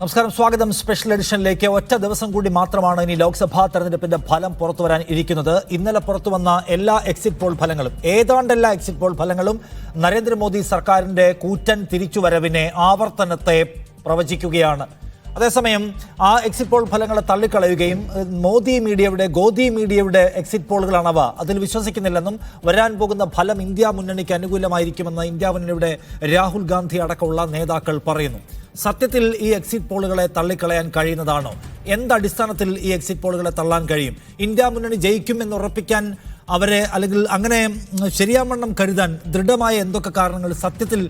നമസ്കാരം, സ്വാഗതം സ്പെഷ്യൽ എഡിഷനിലേക്ക്. ഒറ്റ ദിവസം കൂടി മാത്രമാണ് ഇനി ലോക്സഭാ തെരഞ്ഞെടുപ്പിന്റെ ഫലം പുറത്തുവരാൻ ഇരിക്കുന്നത്. ഇന്നലെ പുറത്തുവന്ന എല്ലാ എക്സിറ്റ് പോൾ ഫലങ്ങളും, ഏതാണ്ട് എല്ലാ എക്സിറ്റ് പോൾ ഫലങ്ങളും നരേന്ദ്രമോദി സർക്കാരിന്റെ കൂറ്റൻ തിരിച്ചുവരവിനെ, ആവർത്തനത്തെ പ്രവചിക്കുകയാണ്. അതേസമയം ആ എക്സിറ്റ് പോൾ ഫലങ്ങളെ തള്ളിക്കളയുകയും ഗോദി മീഡിയയുടെ എക്സിറ്റ് പോളുകളാണവ, അതിൽ വിശ്വസിക്കുന്നില്ലെന്നും വരാൻ പോകുന്ന ഫലം ഇന്ത്യ മുന്നണിക്ക് അനുകൂലമായിരിക്കുമെന്ന് ഇന്ത്യ മുന്നണിയുടെ രാഹുൽ ഗാന്ധി അടക്കമുള്ള നേതാക്കൾ പറയുന്നു. സത്യത്തിൽ ഈ എക്സിറ്റ് പോളുകളെ തള്ളിക്കളയാൻ കഴിയുന്നതാണോ? എന്തടിസ്ഥാനത്തിൽ ഈ എക്സിറ്റ് പോളുകളെ തള്ളാൻ കഴിയും? ഇന്ത്യ മുന്നണി ജയിക്കുമെന്ന് ഉറപ്പിക്കാൻ അവരെ, അല്ലെങ്കിൽ അങ്ങനെ ശരിയാവണ്ണം കരുതാൻ ദൃഢമായ എന്തൊക്കെ കാരണങ്ങൾ സത്യത്തിൽ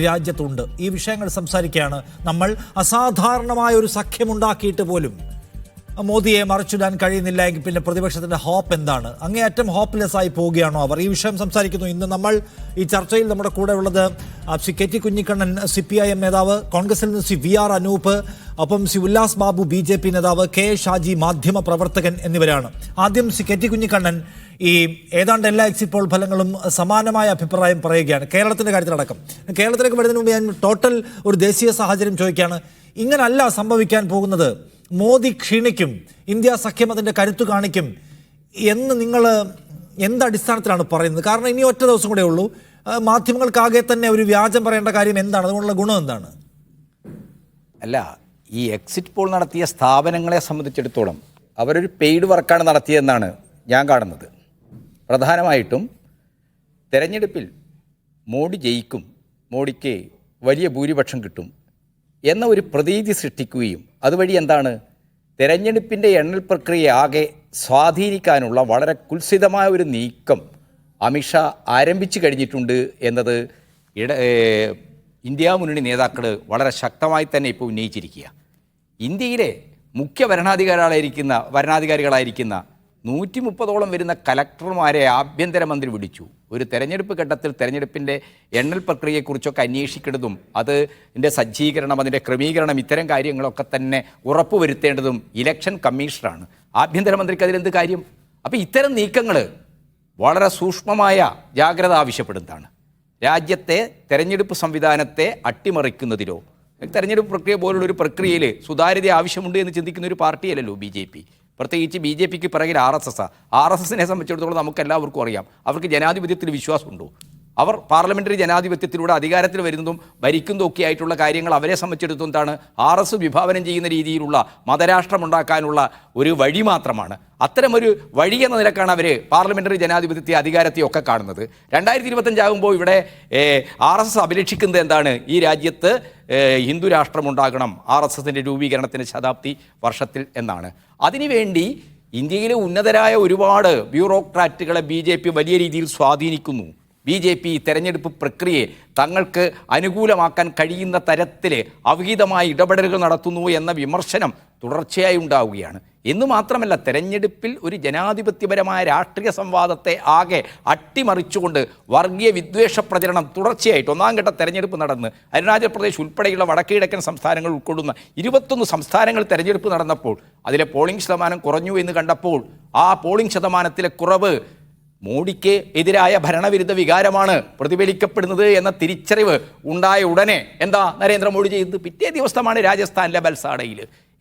രാജ്യത്തുണ്ട്? ഈ വിഷയങ്ങൾ സംസാരിക്കുകയാണ് നമ്മൾ. അസാധാരണമായ ഒരു സഖ്യമുണ്ടാക്കിയിട്ട് പോലും മോദിയെ മറിച്ചിടാൻ കഴിയുന്നില്ല എങ്കിൽ പിന്നെ പ്രതിപക്ഷത്തിന്റെ ഹോപ്പ് എന്താണ്? അങ്ങേയറ്റം ഹോപ്പ്ലെസ് ആയി പോവുകയാണോ അവർ? ഈ വിഷയം സംസാരിക്കുന്നു. ഇന്ന് നമ്മൾ ഈ ചർച്ചയിൽ നമ്മുടെ കൂടെ ഉള്ളത് Shri K T Kunhikannan, CPIM നേതാവ്, കോൺഗ്രസിൽ നിന്ന് ശ്രീ VR അനൂപ്, ഒപ്പം ശ്രീ ഉല്ലാസ് ബാബു, BJP നേതാവ്, K ഷാജി, മാധ്യമ പ്രവർത്തകൻ എന്നിവരാണ്. ആദ്യം ശ്രീ കെ ടി കുഞ്ഞിക്കണ്ണൻ, ഈ ഏതാണ്ട് എല്ലാ എക്സിറ്റ് പോൾ ഫലങ്ങളും സമാനമായ അഭിപ്രായം പറയുകയാണ്, കേരളത്തിന്റെ കാര്യത്തിലടക്കം. കേരളത്തിലേക്ക് വരുന്നതിന് മുമ്പ് ഞാൻ ടോട്ടൽ ഒരു ദേശീയ സാഹചര്യം ചോദിക്കുകയാണ്. ഇങ്ങനല്ല സംഭവിക്കാൻ പോകുന്നത്. മോദി ക്ഷീണിക്കും, ഇന്ത്യ സഖ്യം അതിന്റെ കരുത്തു കാണിക്കും എന്ന് നിങ്ങൾ എന്തടിസ്ഥാനത്തിലാണ് പറയുന്നത്? കാരണം ഇനി ഒറ്റ ദിവസം കൂടെ ഉള്ളൂ. മാധ്യമങ്ങൾക്കാകെ തന്നെ ഒരു വ്യാജം പറയേണ്ട കാര്യം എന്താണ്? അതുകൊണ്ടുള്ള ഗുണം എന്താണ്? അല്ല, ഈ എക്സിറ്റ് പോൾ നടത്തിയ സ്ഥാപനങ്ങളെ സംബന്ധിച്ചിടത്തോളം അവരൊരു പെയ്ഡ് വർക്കാണ് നടത്തിയതെന്നാണ് ഞാൻ കാണുന്നത്. പ്രധാനമായിട്ടും തെരഞ്ഞെടുപ്പിൽ മോഡി ജയിക്കും, മോഡിക്ക് വലിയ ഭൂരിപക്ഷം കിട്ടും എന്ന ഒരു പ്രതീതി സൃഷ്ടിക്കുകയും അതുവഴി എന്താണ്, തെരഞ്ഞെടുപ്പിൻ്റെ എണ്ണൽ പ്രക്രിയ ആകെ സ്വാധീനിക്കാനുള്ള വളരെ കുൽസിതമായ ഒരു നീക്കം അമിത്ഷാ ആരംഭിച്ചു കഴിഞ്ഞിട്ടുണ്ട് എന്നത് ഇന്ത്യ മുന്നണി നേതാക്കൾ വളരെ ശക്തമായി തന്നെ ഇപ്പോൾ ഉന്നയിച്ചിരിക്കുക. ഇന്ത്യയിലെ മുഖ്യ ഭരണാധികാരികളായിരിക്കുന്ന 130ഓളം വരുന്ന കലക്ടർമാരെ ആഭ്യന്തരമന്ത്രി വിളിച്ചു. ഒരു തെരഞ്ഞെടുപ്പ് ഘട്ടത്തിൽ തെരഞ്ഞെടുപ്പിൻ്റെ എണ്ണൽ പ്രക്രിയയെക്കുറിച്ചൊക്കെ അന്വേഷിക്കേണ്ടതും അതിൻ്റെ സജ്ജീകരണം, അതിൻ്റെ ക്രമീകരണം, ഇത്തരം കാര്യങ്ങളൊക്കെ തന്നെ ഉറപ്പുവരുത്തേണ്ടതും ഇലക്ഷൻ കമ്മീഷണറാണ്. ആഭ്യന്തരമന്ത്രിക്ക് അതിലെന്ത് കാര്യം? അപ്പോൾ ഇത്തരം നീക്കങ്ങൾ വളരെ സൂക്ഷ്മമായ ജാഗ്രത ആവശ്യപ്പെടുന്നതാണ്. രാജ്യത്തെ തെരഞ്ഞെടുപ്പ് സംവിധാനത്തെ അട്ടിമറിക്കുന്നതിലോ തെരഞ്ഞെടുപ്പ് പ്രക്രിയ പോലുള്ളൊരു പ്രക്രിയയിൽ സുതാര്യത ആവശ്യമുണ്ട് എന്ന് ചിന്തിക്കുന്ന ഒരു പാർട്ടിയല്ലല്ലോ BJP. പ്രത്യേകിച്ച് BJPക്ക് പിറകിൽ RSSനെ സംബന്ധിച്ചിടത്തോളം നമുക്കെല്ലാവർക്കും അറിയാം, അവർക്ക് ജനാധിപത്യത്തിൽ വിശ്വാസമുണ്ടോ? അവർ പാർലമെൻ്ററി ജനാധിപത്യത്തിലൂടെ അധികാരത്തിൽ വരുന്നതും ഭരിക്കുന്നതും ഒക്കെ ആയിട്ടുള്ള കാര്യങ്ങൾ അവരെ സംബന്ധിച്ചിടത്തോളം എന്താണ്, RS വിഭാവനം ചെയ്യുന്ന രീതിയിലുള്ള മതരാഷ്ട്രമുണ്ടാക്കാനുള്ള ഒരു വഴി മാത്രമാണ്. അത്തരമൊരു വഴി എന്ന നിലക്കാണ് അവർ പാർലമെൻ്ററി ജനാധിപത്യത്തെ, അധികാരത്തെ ഒക്കെ കാണുന്നത്. 2025 ആകുമ്പോൾ ഇവിടെ RSS അഭിലഷിക്കുന്നത് എന്താണ്? ഈ രാജ്യത്ത് ഹിന്ദു രാഷ്ട്രമുണ്ടാകണം, RSSൻ്റെ രൂപീകരണത്തിൻ്റെ ശതാബ്ദി വർഷത്തിൽ എന്നാണ്. അതിനുവേണ്ടി ഇന്ത്യയിലെ ഉന്നതരായ ഒരുപാട് ബ്യൂറോക്രാറ്റുകളെ BJP വലിയ രീതിയിൽ സ്വാധീനിക്കുന്നു. BJP തെരഞ്ഞെടുപ്പ് പ്രക്രിയയെ തങ്ങൾക്ക് അനുകൂലമാക്കാൻ കഴിയുന്ന തരത്തിൽ അവിഹിതമായ ഇടപെടലുകൾ നടത്തുന്നു എന്ന വിമർശനം തുടർച്ചയായി ഉണ്ടാവുകയാണ്. എന്നു മാത്രമല്ല, തെരഞ്ഞെടുപ്പിൽ ഒരു ജനാധിപത്യപരമായ രാഷ്ട്രീയ സംവാദത്തെ ആകെ അട്ടിമറിച്ചുകൊണ്ട് വർഗീയ വിദ്വേഷ പ്രചരണം തുടർച്ചയായിട്ട് 1ാം ഘട്ട തെരഞ്ഞെടുപ്പ് നടന്ന് അരുണാചൽ പ്രദേശ് ഉൾപ്പെടെയുള്ള വടക്കുകിഴക്കൻ സംസ്ഥാനങ്ങൾ ഉൾക്കൊള്ളുന്ന 21 സംസ്ഥാനങ്ങൾ തെരഞ്ഞെടുപ്പ് നടന്നപ്പോൾ അതിലെ പോളിംഗ് ശതമാനം കുറഞ്ഞു എന്ന് കണ്ടപ്പോൾ ആ പോളിംഗ് ശതമാനത്തിലെ കുറവ് മോഡിക്ക് എതിരായ ഭരണവിരുദ്ധ വികാരമാണ് പ്രതിഫലിക്കപ്പെടുന്നത് എന്ന തിരിച്ചറിവ് ഉണ്ടായ ഉടനെ എന്താ നരേന്ദ്രമോദി ചെയ്തത്? പിറ്റേ ദിവസമാണ് രാജസ്ഥാനിലെ ബൽസാഡയിൽ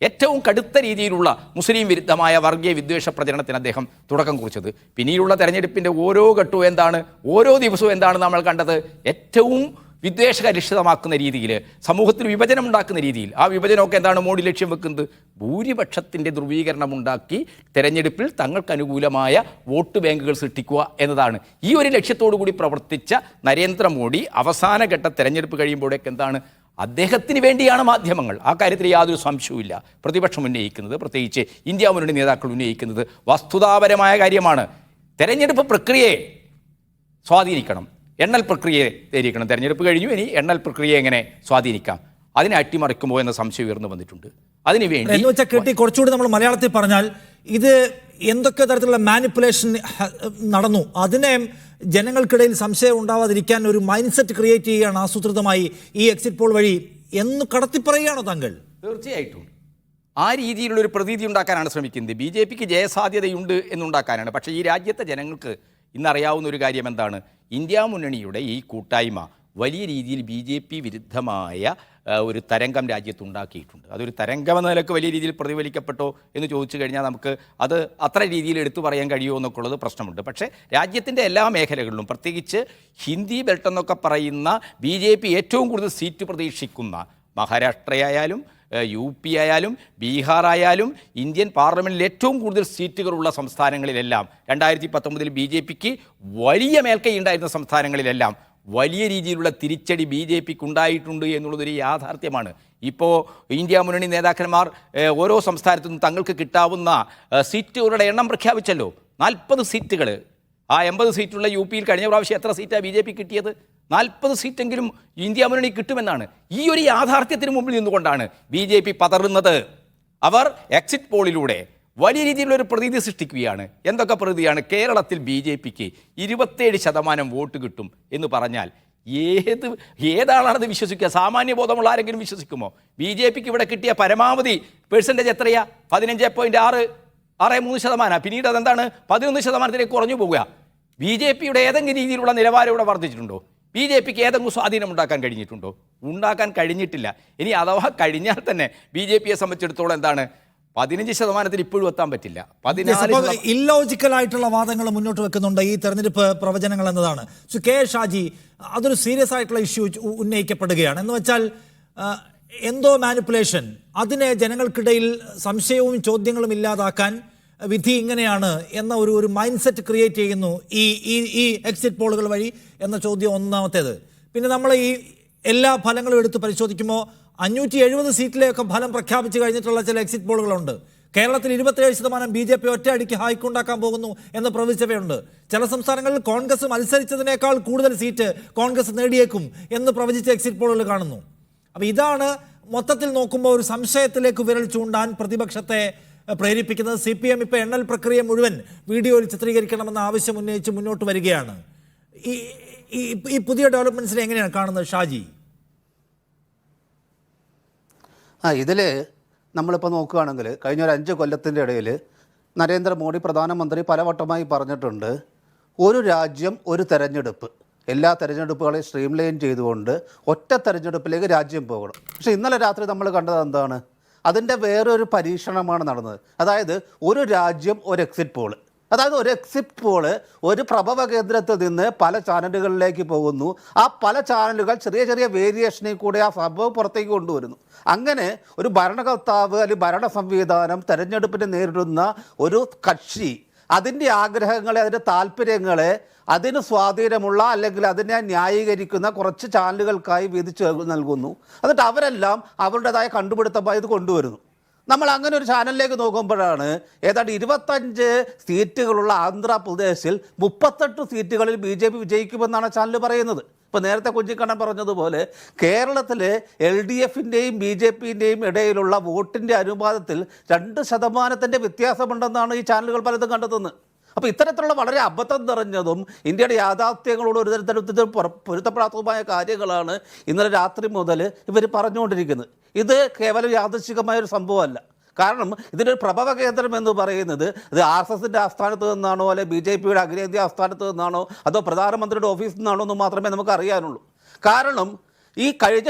ഏറ്റവും കടുത്ത രീതിയിലുള്ള മുസ്ലിം വിരുദ്ധമായ വർഗീയ വിദ്വേഷ പ്രചരണത്തിന് അദ്ദേഹം തുടക്കം കുറിച്ചത്. പിന്നീടുള്ള തെരഞ്ഞെടുപ്പിൻ്റെ ഓരോ ഘട്ടവും എന്താണ്, ഓരോ ദിവസവും എന്താണ് നമ്മൾ കണ്ടത്? ഏറ്റവും വിദ്വേഷകലുഷിതമാക്കുന്ന രീതിയിൽ, സമൂഹത്തിൽ വിഭജനം ഉണ്ടാക്കുന്ന രീതിയിൽ. ആ വിഭജനമൊക്കെ എന്താണ് മോഡി ലക്ഷ്യം വെക്കുന്നത്? ഭൂരിപക്ഷത്തിൻ്റെ ധ്രുവീകരണം ഉണ്ടാക്കി തെരഞ്ഞെടുപ്പിൽ തങ്ങൾക്ക് അനുകൂലമായ വോട്ട് ബാങ്കുകൾ സൃഷ്ടിക്കുക എന്നതാണ്. ഈ ഒരു ലക്ഷ്യത്തോടു കൂടി പ്രവർത്തിച്ച നരേന്ദ്രമോദി അവസാനഘട്ട തെരഞ്ഞെടുപ്പ് കഴിയുമ്പോഴേക്ക് എന്താണ്, അദ്ദേഹത്തിന് വേണ്ടിയാണ് മാധ്യമങ്ങൾ, ആ കാര്യത്തിൽ യാതൊരു സംശയവുമില്ല, പ്രതിപക്ഷം ഉന്നയിക്കുന്നത്, പ്രത്യേകിച്ച് ഇന്ത്യ മുന്നണി നേതാക്കൾ ഉന്നയിക്കുന്നത് വസ്തുതാപരമായ കാര്യമാണ്. തെരഞ്ഞെടുപ്പ് പ്രക്രിയയെ സ്വാധീനിക്കണം, എണ്ണൽ പ്രക്രിയയെ തെരഞ്ഞെടുക്കണം. തെരഞ്ഞെടുപ്പ് കഴിഞ്ഞു, ഇനി എണ്ണൽ പ്രക്രിയയെ എങ്ങനെ സ്വാധീനിക്കാം, അതിനെ അട്ടിമറിക്കുമോ എന്ന സംശയം ഉയർന്നു വന്നിട്ടുണ്ട്. അതിനുവേണ്ടി കുറച്ചുകൂടി നമ്മൾ മലയാളത്തിൽ പറഞ്ഞാൽ, ഇത് എന്തൊക്കെ തരത്തിലുള്ള മാനിപ്പുലേഷൻ നടന്നു, അതിനെ ജനങ്ങൾക്കിടയിൽ സംശയം ഉണ്ടാവാതിരിക്കാൻ ഒരു മൈൻഡ് സെറ്റ് ക്രിയേറ്റ് ചെയ്യുകയാണ് ആസൂത്രിതമായി ഈ എക്സിറ്റ് പോൾ വഴി എന്ന് കടത്തിപ്പറയുകയാണോ താങ്കൾ? തീർച്ചയായിട്ടും ആ രീതിയിലുള്ളൊരു പ്രതീതി ഉണ്ടാക്കാനാണ് ശ്രമിക്കുന്നത്. BJPക്ക് ജയസാധ്യതയുണ്ട് എന്നുണ്ടാക്കാനാണ്. പക്ഷേ ഈ രാജ്യത്തെ ജനങ്ങൾക്ക് ഇന്നറിയാവുന്ന ഒരു കാര്യം എന്താണ്? ഇന്ത്യ മുന്നണിയുടെ ഈ കൂട്ടായ്മ വലിയ രീതിയിൽ BJP വിരുദ്ധമായ ഒരു തരംഗം രാജ്യത്തുണ്ടാക്കിയിട്ടുണ്ട്. അതൊരു തരംഗം എന്ന നിലക്ക് വലിയ രീതിയിൽ പ്രതിഫലിക്കപ്പെട്ടോ എന്ന് ചോദിച്ചു കഴിഞ്ഞാൽ നമുക്ക് അത് അത്ര രീതിയിൽ എടുത്തു പറയാൻ കഴിയുമോ എന്നൊക്കെ ഉള്ളത് പ്രശ്നമുണ്ട്. പക്ഷേ രാജ്യത്തിൻ്റെ എല്ലാ മേഖലകളിലും പ്രത്യേകിച്ച് ഹിന്ദി ബെൽറ്റ് എന്നൊക്കെ പറയുന്ന BJP ഏറ്റവും കൂടുതൽ സീറ്റ് പ്രതീക്ഷിക്കുന്ന മഹാരാഷ്ട്രയായാലും UP ആയാലും ബീഹാർ ആയാലും ഇന്ത്യൻ പാർലമെൻറ്റിൽ ഏറ്റവും കൂടുതൽ സീറ്റുകളുള്ള സംസ്ഥാനങ്ങളിലെല്ലാം 2019 BJPക്ക് വലിയ മേൽക്കൈ ഉണ്ടായിരുന്ന സംസ്ഥാനങ്ങളിലെല്ലാം വലിയ രീതിയിലുള്ള തിരിച്ചടി BJPക്ക് ഉണ്ടായിട്ടുണ്ട് എന്നുള്ളതൊരു യാഥാർത്ഥ്യമാണ്. ഇപ്പോൾ ഇന്ത്യ മുന്നണി നേതാക്കന്മാർ ഓരോ സംസ്ഥാനത്തു നിന്നും തങ്ങൾക്ക് കിട്ടാവുന്ന സീറ്റുകളുടെ എണ്ണം പ്രഖ്യാപിച്ചല്ലോ. 40 സീറ്റുകൾ. ആ 80 സീറ്റുള്ള UPയിൽ കഴിഞ്ഞ പ്രാവശ്യം എത്ര സീറ്റാണ് BJP കിട്ടിയത്? 40 സീറ്റെങ്കിലും ഇന്ത്യ മുന്നണി കിട്ടുമെന്നാണ്. ഈ ഒരു യാഥാർത്ഥ്യത്തിന് മുമ്പിൽ നിന്നുകൊണ്ടാണ് BJP പതറുന്നത്. അവർ എക്സിറ്റ് പോളിലൂടെ വലിയ രീതിയിലുള്ളൊരു പ്രതീതി സൃഷ്ടിക്കുകയാണ്. എന്തൊക്കെ പ്രതീതിയാണ്? കേരളത്തിൽ BJPക്ക് 27% വോട്ട് കിട്ടും എന്ന് പറഞ്ഞാൽ ഏതാളാണത് വിശ്വസിക്കുക? സാമാന്യ ബോധമുള്ള ആരെങ്കിലും വിശ്വസിക്കുമോ? BJPക്ക് ഇവിടെ കിട്ടിയ പരമാവധി പെർസെൻറ്റേജ് എത്രയാ? 15.63%. പിന്നീട് അതെന്താണ് 11%-ലേക്ക് കുറഞ്ഞു പോവുക. BJPയുടെ ഏതെങ്കിലും രീതിയിലുള്ള നിലവാരം ഇവിടെ വർദ്ധിച്ചിട്ടുണ്ടോ? BJPക്ക് ഏതെങ്കിലും സ്വാധീനം ഉണ്ടാക്കാൻ കഴിഞ്ഞിട്ടുണ്ടോ? ഉണ്ടാക്കാൻ കഴിഞ്ഞിട്ടില്ല. ഇനി അഥവാ കഴിഞ്ഞാൽ തന്നെ BJPയെ സംബന്ധിച്ചിടത്തോളം എന്താണ് 15% ഇപ്പോഴും എത്താൻ പറ്റില്ല. 14 ഇല്ലോജിക്കൽ ആയിട്ടുള്ള വാദങ്ങൾ മുന്നോട്ട് വെക്കുന്നുണ്ട് ഈ തെരഞ്ഞെടുപ്പ് പ്രവചനങ്ങൾ എന്നതാണ്. കെ ഷാജി, അതൊരു സീരിയസ് ആയിട്ടുള്ള ഇഷ്യൂ ഉന്നയിക്കപ്പെടുകയാണ്. എന്ന് വെച്ചാൽ എന്തോ മാനിപ്പുലേഷൻ, അതിനെ ജനങ്ങൾക്കിടയിൽ സംശയവും ചോദ്യങ്ങളും ഇല്ലാതാക്കാൻ വിധി ഇങ്ങനെയാണ് എന്ന ഒരു മൈൻഡ് സെറ്റ് ക്രിയേറ്റ് ചെയ്യുന്നു ഈ എക്സിറ്റ് പോളുകൾ വഴി എന്ന ചോദ്യം ഒന്നാമത്തേത്. പിന്നെ നമ്മൾ ഈ എല്ലാ ഫലങ്ങളും എടുത്ത് പരിശോധിക്കുമ്പോൾ 570 സീറ്റിലെയൊക്കെ ഫലം പ്രഖ്യാപിച്ചു കഴിഞ്ഞിട്ടുള്ള ചില എക്സിറ്റ് പോളുകളുണ്ട്. കേരളത്തിൽ 27% BJP ഒറ്റയടിക്ക് ഹൈക്കുണ്ടാക്കാൻ പോകുന്നു എന്ന് പ്രവചിച്ചവയുണ്ട്. ചില സംസ്ഥാനങ്ങളിൽ കോൺഗ്രസ് മത്സരിച്ചതിനേക്കാൾ കൂടുതൽ സീറ്റ് കോൺഗ്രസ് നേടിയേക്കും എന്ന് പ്രവചിച്ച എക്സിറ്റ് പോളുകൾ കാണുന്നു. അപ്പോൾ ഇതാണ് മൊത്തത്തിൽ നോക്കുമ്പോൾ ഒരു സംശയത്തിലേക്ക് വിരൽ ചൂണ്ടാൻ പ്രതിപക്ഷത്തെ പ്രേരിപ്പിക്കുന്നത്. CPM ഇപ്പോൾ എണ്ണൽ പ്രക്രിയ മുഴുവൻ വീഡിയോയിൽ ചിത്രീകരിക്കണമെന്ന ആവശ്യം ഉന്നയിച്ച് മുന്നോട്ട് വരികയാണ്. ഈ പുതിയ ഡെവലപ്മെന്റ്സിനെ എങ്ങനെയാണ് കാണുന്നത് ഷാജി? ഇതിൽ നമ്മളിപ്പോൾ നോക്കുകയാണെങ്കിൽ കഴിഞ്ഞ ഒരു 5 കൊല്ലത്തിൻ്റെ ഇടയിൽ നരേന്ദ്രമോദി പ്രധാനമന്ത്രി പലവട്ടമായി പറഞ്ഞിട്ടുണ്ട്, ഒരു രാജ്യം ഒരു തെരഞ്ഞെടുപ്പ്, എല്ലാ തെരഞ്ഞെടുപ്പുകളെയും സ്ട്രീംലൈൻ ചെയ്തുകൊണ്ട് ഒറ്റ തെരഞ്ഞെടുപ്പിലേക്ക് രാജ്യം പോകണം. പക്ഷേ ഇന്നലെ രാത്രി നമ്മൾ കണ്ടത് എന്താണ്? അതിൻ്റെ വേറൊരു പരീക്ഷണമാണ് നടന്നത്. അതായത് ഒരു രാജ്യം ഒരു എക്സിറ്റ് പോള്. അതായത് ഒരു എക്സിറ്റ് പോള് ഒരു പ്രഭവ കേന്ദ്രത്തിൽ നിന്ന് പല ചാനലുകളിലേക്ക് പോകുന്നു. ആ പല ചാനലുകൾ ചെറിയ ചെറിയ വേരിയേഷനിൽ കൂടെ ആ സംഭവം പുറത്തേക്ക് കൊണ്ടുവരുന്നു. അങ്ങനെ ഒരു ഭരണകർത്താവ് അല്ലെങ്കിൽ ഭരണ സംവിധാനം തെരഞ്ഞെടുപ്പിനെ നേരിടുന്ന ഒരു കക്ഷി അതിൻ്റെ ആഗ്രഹങ്ങളെ, അതിൻ്റെ താല്പര്യങ്ങളെ, അതിന് സ്വാധീനമുള്ള അല്ലെങ്കിൽ അതിനെ ന്യായീകരിക്കുന്ന കുറച്ച് ചാനലുകൾക്കായി വീതിച്ച് നൽകുന്നു. എന്നിട്ട് അവരെല്ലാം അവരുടേതായ കണ്ടുപിടുത്തമായി ഇത് കൊണ്ടുവരുന്നു. നമ്മൾ അങ്ങനെ ഒരു ചാനലിലേക്ക് നോക്കുമ്പോഴാണ് ഏതാണ്ട് 25 സീറ്റുകളുള്ള ആന്ധ്രാപ്രദേശിൽ 38 സീറ്റുകളിൽ BJP വിജയിക്കുമെന്നാണ് ചാനൽ പറയുന്നത്. ഇപ്പോൾ നേരത്തെ കുഞ്ഞിക്കണ്ണൻ പറഞ്ഞതുപോലെ കേരളത്തിലെ LDFിൻ്റെയും BJPൻ്റെയും ഇടയിലുള്ള വോട്ടിൻ്റെ അനുപാതത്തിൽ 2% വ്യത്യാസമുണ്ടെന്നാണ് ഈ ചാനലുകൾ പലതും കണ്ടെത്തുന്നത്. അപ്പോൾ ഇത്തരത്തിലുള്ള വളരെ അബദ്ധം നിറഞ്ഞതും ഇന്ത്യയുടെ യാഥാർത്ഥ്യങ്ങളോട് ഒരു തരത്തിലും പൊരുത്തപ്പെടാത്തതുമായ കാര്യങ്ങളാണ് ഇന്നലെ രാത്രി മുതൽ ഇവർ പറഞ്ഞുകൊണ്ടിരിക്കുന്നത്. ഇത് കേവലം യാദൃശ്ചികമായൊരു സംഭവമല്ല. കാരണം ഇതിനൊരു പ്രഭവ കേന്ദ്രം എന്ന് പറയുന്നത് ഇത് RSSൻ്റെ ആസ്ഥാനത്ത് നിന്നാണോ അല്ലെങ്കിൽ BJPയുടെ അഖിലേന്ത്യാ ആസ്ഥാനത്ത് നിന്നാണോ അതോ പ്രധാനമന്ത്രിയുടെ ഓഫീസിൽ നിന്നാണോ എന്ന് മാത്രമേ നമുക്ക് അറിയാനുള്ളൂ. കാരണം ഈ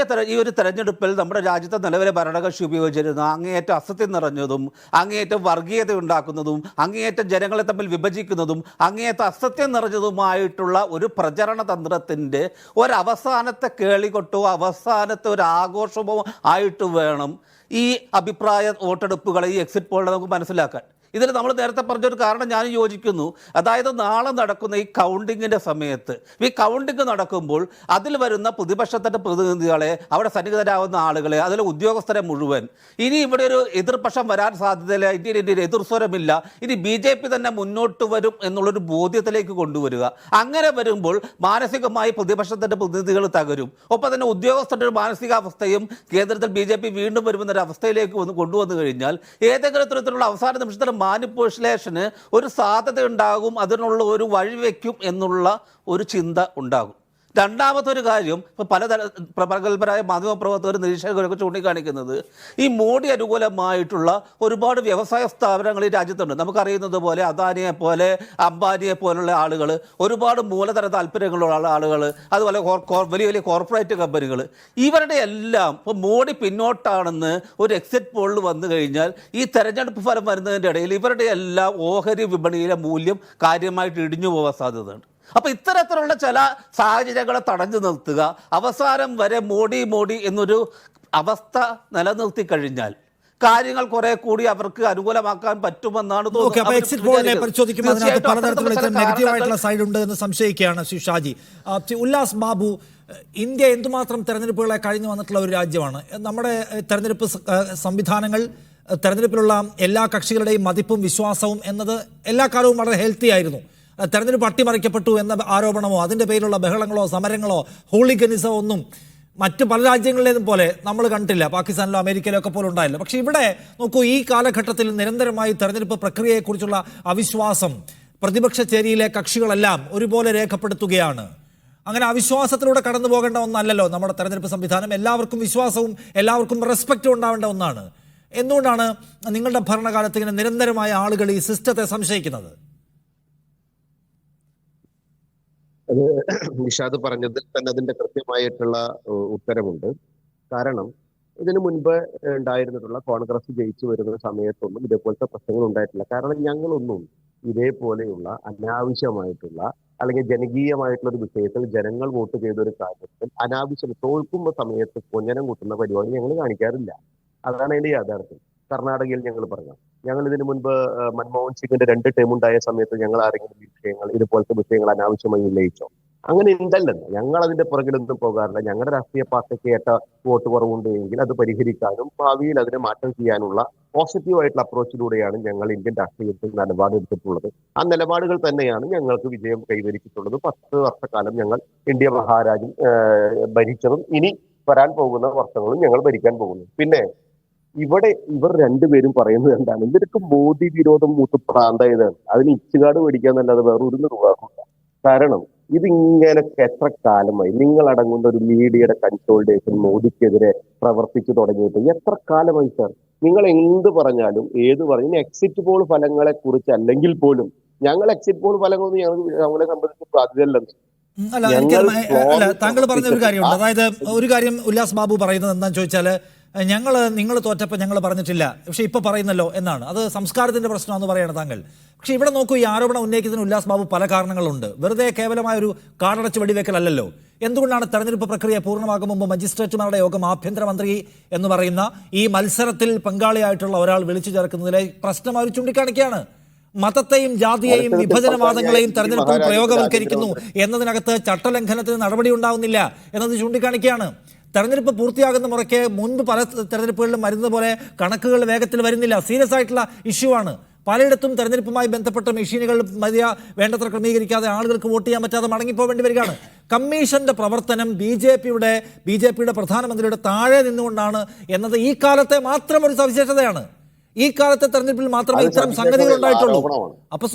ഒരു തെരഞ്ഞെടുപ്പിൽ നമ്മുടെ രാജ്യത്തെ നിലവിലെ ഭരണകക്ഷി ഉപയോഗിച്ചിരുന്ന അങ്ങേയറ്റം അസത്യം നിറഞ്ഞതും അങ്ങേയറ്റം വർഗീയത ഉണ്ടാക്കുന്നതും അങ്ങേയറ്റം ജനങ്ങളെ തമ്മിൽ വിഭജിക്കുന്നതും അങ്ങേയറ്റം അസത്യം നിറഞ്ഞതുമായിട്ടുള്ള ഒരു പ്രചരണ തന്ത്രത്തിൻ്റെ ഒരവസാനത്തെ കേളികൊട്ടോ അവസാനത്തെ ഒരു ആഘോഷമോ ആയിട്ട് വേണം ഈ അഭിപ്രായ വോട്ടെടുപ്പുകളെ, ഈ എക്സിറ്റ് പോളുകളെ നമുക്ക് മനസ്സിലാക്കാൻ. ഇതിൽ നമ്മൾ നേരത്തെ പറഞ്ഞൊരു കാരണം ഞാൻ യോജിക്കുന്നു. അതായത് നാളെ നടക്കുന്ന ഈ കൗണ്ടിങ്ങിൻ്റെ സമയത്ത് ഈ കൗണ്ടിങ് നടക്കുമ്പോൾ അതിൽ വരുന്ന പ്രതിപക്ഷത്തിൻ്റെ പ്രതിനിധികളെ, അവിടെ സന്നിഹിതരാകുന്ന ആളുകളെ, അതിലെ ഉദ്യോഗസ്ഥരെ മുഴുവൻ ഇനി ഇവിടെ ഒരു എതിർപക്ഷം വരാൻ സാധ്യതയില്ല, ഇന്ത്യയിൽ എതിർസ്വരമില്ല, ഇനി BJP തന്നെ മുന്നോട്ട് വരും എന്നുള്ളൊരു ബോധ്യത്തിലേക്ക് കൊണ്ടുവരിക. അങ്ങനെ വരുമ്പോൾ മാനസികമായി പ്രതിപക്ഷത്തിൻ്റെ പ്രതിനിധികൾ തകരും. ഒപ്പം തന്നെ ഉദ്യോഗസ്ഥരുടെ ഒരു മാനസികാവസ്ഥയും കേന്ദ്രത്തിൽ BJP വീണ്ടും വരുമെന്നൊരു അവസ്ഥയിലേക്ക് കൊണ്ടുവന്നു കഴിഞ്ഞാൽ ഏതെങ്കിലും തരത്തിലുള്ള അവസാന നിമിഷത്തിൽ മാനിപ്പുലേഷന് ഒരു സാധ്യത ഉണ്ടാകും, അതിനുള്ള ഒരു വഴിവെക്കും എന്നുള്ള ഒരു ചിന്ത ഉണ്ടാകും. രണ്ടാമത്തെ ഒരു കാര്യം ഇപ്പോൾ പ്രഗത്ഭരായ മാധ്യമപ്രവർത്തകർ നിരീക്ഷകരൊക്കെ ചൂണ്ടിക്കാണിക്കുന്നത് ഈ മോഡി അനുകൂലമായിട്ടുള്ള ഒരുപാട് വ്യവസായ സ്ഥാപനങ്ങൾ ഈ രാജ്യത്തുണ്ട്. നമുക്കറിയുന്നത് പോലെ അദാനിയെ പോലെ അംബാനിയെ പോലുള്ള ആളുകൾ, ഒരുപാട് മൂലധന താല്പര്യങ്ങളുള്ള ആളുകൾ, അതുപോലെ വലിയ വലിയ കോർപ്പറേറ്റ് കമ്പനികൾ, ഇവരുടെ എല്ലാം ഇപ്പോൾ മോഡി പിന്നോട്ടാണെന്ന് ഒരു എക്സിറ്റ് പോളിൽ വന്നു കഴിഞ്ഞാൽ ഈ തെരഞ്ഞെടുപ്പ് ഫലം വരുന്നതിൻ്റെ ഇടയിൽ ഇവരുടെ എല്ലാം ഓഹരി വിപണിയിലെ മൂല്യം കാര്യമായിട്ട് ഇടിഞ്ഞു പോകാൻ സാധ്യതയുണ്ട്. അപ്പോൾ ഇത്തരത്തിലുള്ള ചില സാഹചര്യങ്ങളെ തടഞ്ഞു നിർത്തുക, അവസാനം വരെ മോഡി മോഡി എന്നൊരു അവസ്ഥ നിലനിർത്തി കഴിഞ്ഞാൽ കാര്യങ്ങൾ കുറെ കൂടി അവർക്ക് അനുകൂലമാക്കാൻ പറ്റുമെന്നാണ് ഓക്കെ. അപ്പോൾ എക്സിറ്റ് പോളിനെ പരിശോധിക്കുമ്പോൾ അതിനകത്ത് പലതരത്തിലുള്ള നെഗറ്റീവായിട്ടുള്ള സൈഡ് ഉണ്ട് എന്ന് സംശയിക്കുകയാണ് ശ്രീ ഷാജി. ഉല്ലാസ് ബാബു, ഇന്ത്യ എന്തുമാത്രം തെരഞ്ഞെടുപ്പുകളെ കഴിഞ്ഞു വന്നിട്ടുള്ള ഒരു രാജ്യമാണ്. നമ്മുടെ തെരഞ്ഞെടുപ്പ് സംവിധാനങ്ങൾ, തെരഞ്ഞെടുപ്പിലുള്ള എല്ലാ കക്ഷികളുടെയും മതിപ്പും വിശ്വാസവും എന്നത് എല്ലാ കാലവും വളരെ ഹെൽത്തി ആയിരുന്നു. തെരഞ്ഞെടുപ്പ് അട്ടിമറിക്കപ്പെട്ടു എന്ന ആരോപണമോ അതിൻ്റെ പേരിലുള്ള ബഹളങ്ങളോ സമരങ്ങളോ ഹൂളിഗനിസമോ ഒന്നും മറ്റു പല രാജ്യങ്ങളിലേതും പോലെ നമ്മൾ കണ്ടില്ല. പാകിസ്ഥാനിലോ അമേരിക്കയിലോ ഒക്കെ പോലെ ഉണ്ടായില്ല. പക്ഷേ ഇവിടെ നോക്കൂ, ഈ കാലഘട്ടത്തിൽ നിരന്തരമായി തെരഞ്ഞെടുപ്പ് പ്രക്രിയയെക്കുറിച്ചുള്ള അവിശ്വാസം പ്രതിപക്ഷ ചേരിയിലെ കക്ഷികളെല്ലാം ഒരുപോലെ രേഖപ്പെടുത്തുകയാണ്. അങ്ങനെ അവിശ്വാസത്തിലൂടെ കടന്നു പോകേണ്ട ഒന്നല്ലല്ലോ നമ്മുടെ തെരഞ്ഞെടുപ്പ് സംവിധാനം. എല്ലാവർക്കും വിശ്വാസവും എല്ലാവർക്കും റെസ്പെക്റ്റും ഉണ്ടാവേണ്ട ഒന്നാണ്. എന്തുകൊണ്ടാണ് നിങ്ങളുടെ ഭരണകാലത്ത് ഇങ്ങനെ നിരന്തരമായ ആളുകൾ ഈ സിസ്റ്റത്തെ സംശയിക്കുന്നത്? അത് നിഷാദ് പറഞ്ഞതിൽ തന്നെ അതിന്റെ കൃത്യമായിട്ടുള്ള ഉത്തരമുണ്ട്. കാരണം ഇതിനു മുൻപ് ഉണ്ടായിരുന്നിട്ടുള്ള കോൺഗ്രസ് ജയിച്ചു വരുന്ന സമയത്തൊന്നും ഇതേപോലത്തെ പ്രശ്നങ്ങൾ ഉണ്ടായിട്ടില്ല. കാരണം ഞങ്ങളൊന്നും ഇതേപോലെയുള്ള അനാവശ്യമായിട്ടുള്ള അല്ലെങ്കിൽ ജനകീയമായിട്ടുള്ള ഒരു വിഷയത്തിൽ ജനങ്ങൾ വോട്ട് ചെയ്ത ഒരു കാര്യത്തിൽ അനാവശ്യം തോൽക്കുമ്പോൾ സമയത്ത് കൊഞ്ഞനം കൂട്ടുന്ന പരിപാടി ഞങ്ങൾ കാണിക്കാറില്ല. അതാണ് അതിന്റെ യാഥാർത്ഥ്യം. കർണാടകയിൽ ഞങ്ങൾ പറഞ്ഞു, ഞങ്ങൾ ഇതിനു മുൻപ് മൻമോഹൻ സിംഗിന്റെ 2 ടേം ഉണ്ടായ സമയത്ത് ഞങ്ങൾ ആരെങ്കിലും വിഷയങ്ങൾ ഇതുപോലത്തെ വിഷയങ്ങൾ അനാവശ്യമായി ഉന്നയിച്ചോ? അങ്ങനെ ഉണ്ടല്ലെന്ന്. ഞങ്ങൾ അതിന്റെ പുറകിലൊന്നും പോകാറില്ല. ഞങ്ങളുടെ രാഷ്ട്രീയ പാർട്ടിക്ക് ഏറ്റ വോട്ട് കുറവുണ്ട് എങ്കിൽ അത് പരിഹരിക്കാനും ഭാവിയിൽ അതിനെ മാറ്റം ചെയ്യാനുള്ള പോസിറ്റീവായിട്ടുള്ള അപ്രോച്ചിലൂടെയാണ് ഞങ്ങൾ ഇന്ത്യൻ രാഷ്ട്രീയത്തിൽ നിലപാടെടുത്തിട്ടുള്ളത്. ആ നിലപാടുകൾ തന്നെയാണ് ഞങ്ങൾക്ക് വിജയം കൈവരിച്ചിട്ടുള്ളത്. 10 വർഷക്കാലം ഞങ്ങൾ ഇന്ത്യ മഹാരാജ്യം ഭരിച്ചതും ഇനി വരാൻ പോകുന്ന വർഷങ്ങളും ഞങ്ങൾ ഭരിക്കാൻ പോകുന്നു. പിന്നെ ഇവർ രണ്ടുപേരും പറയുന്നത് എന്താണ്? ഇവർക്ക് മോദി വിരോധം മൂത്ത് പ്രാന്തായതാണ്. അതിന് ഇച്ചുകാട് മേടിക്കാന്നല്ലാതെ വേറെ ഒരു നിർവാഹമില്ല. കാരണം ഇതിങ്ങനെ എത്ര കാലമായി നിങ്ങളടങ്ങുന്ന ഒരു മീഡിയയുടെ കൺസോൾട്ടേഷൻ മോദിക്കെതിരെ പ്രവർത്തിച്ചു തുടങ്ങിയിട്ട് എത്ര കാലമായി സാർ? നിങ്ങൾ എന്ത് പറഞ്ഞാലും ഏത് പറഞ്ഞു എക്സിറ്റ് പോൾ ഫലങ്ങളെ കുറിച്ച് അല്ലെങ്കിൽ പോലും ഞങ്ങൾ എക്സിറ്റ് പോൾ ഫലങ്ങളൊന്നും ഞങ്ങളെ സംബന്ധിച്ച് ബാധ്യതയല്ലെന്ന്. അല്ല, താങ്കൾ പറഞ്ഞ ഒരു കാര്യമുണ്ട്. അതായത് ഒരു കാര്യം ഉല്ലാസ് ബാബു പറയുന്നത് എന്താണെന്ന് ചോദിച്ചാൽ, നിങ്ങൾ തോറ്റപ്പോൾ ഞങ്ങൾ പറഞ്ഞിട്ടില്ല, പക്ഷെ ഇപ്പൊ പറയുന്നല്ലോ എന്നാണ്. അത് സംസ്കാരത്തിന്റെ പ്രശ്നമാണെന്ന് പറയണം താങ്കൾ. പക്ഷെ ഇവിടെ നോക്കൂ, ഈ ആരോപണം ഉന്നയിക്കുന്നതിന് ഉല്ലാസ് ബാബു പല കാരണങ്ങളുണ്ട്. വെറുതെ കേവലമായ ഒരു കാടടച്ച് വെടിവെക്കലല്ലോ. എന്തുകൊണ്ടാണ് തെരഞ്ഞെടുപ്പ് പ്രക്രിയ പൂർണ്ണമാകും മുമ്പ് മജിസ്ട്രേറ്റുമാരുടെ യോഗം ആഭ്യന്തരമന്ത്രി എന്ന് പറയുന്ന ഈ മത്സരത്തിൽ പങ്കാളിയായിട്ടുള്ള ഒരാൾ വിളിച്ചു ചേർക്കുന്നതിലെ പ്രശ്നം അവർ ചൂണ്ടിക്കാണിക്കുകയാണ്. മതത്തെയും ജാതിയെയും വിഭജനവാദങ്ങളെയും തെരഞ്ഞെടുപ്പിൽ പ്രയോഗവൽക്കരിക്കുന്നു എന്നതിനകത്ത് ചട്ടലംഘനത്തിന് നടപടി ഉണ്ടാവുന്നില്ല എന്നത് ചൂണ്ടിക്കാണിക്കുകയാണ്. തെരഞ്ഞെടുപ്പ് പൂർത്തിയാകുന്ന മുറയ്ക്ക് മുൻപ് പല തെരഞ്ഞെടുപ്പുകളിലും വരുന്നത് പോലെ കണക്കുകൾ വേഗത്തിൽ വരുന്നില്ല. സീരിയസ് ആയിട്ടുള്ള ഇഷ്യൂ ആണ്. പലയിടത്തും തെരഞ്ഞെടുപ്പുമായി ബന്ധപ്പെട്ട മെഷീനുകൾ വേണ്ടത്ര ക്രമീകരിക്കാതെ ആളുകൾക്ക് വോട്ട് ചെയ്യാൻ പറ്റാതെ മടങ്ങിപ്പോവേണ്ടി വരികയാണ്. കമ്മീഷന്റെ പ്രവർത്തനം ബി ജെ പിയുടെ പ്രധാനമന്ത്രിയുടെ താഴെ നിന്നുകൊണ്ടാണ് എന്നത് ഈ കാലത്തെ മാത്രം ഒരു സവിശേഷതയാണ്. ഈ കാലത്തെ തെരഞ്ഞെടുപ്പിൽ മാത്രമേ ഇത്തരം സംഗതികൾ ഉണ്ടായിട്ടുള്ളൂ. അപ്പൊ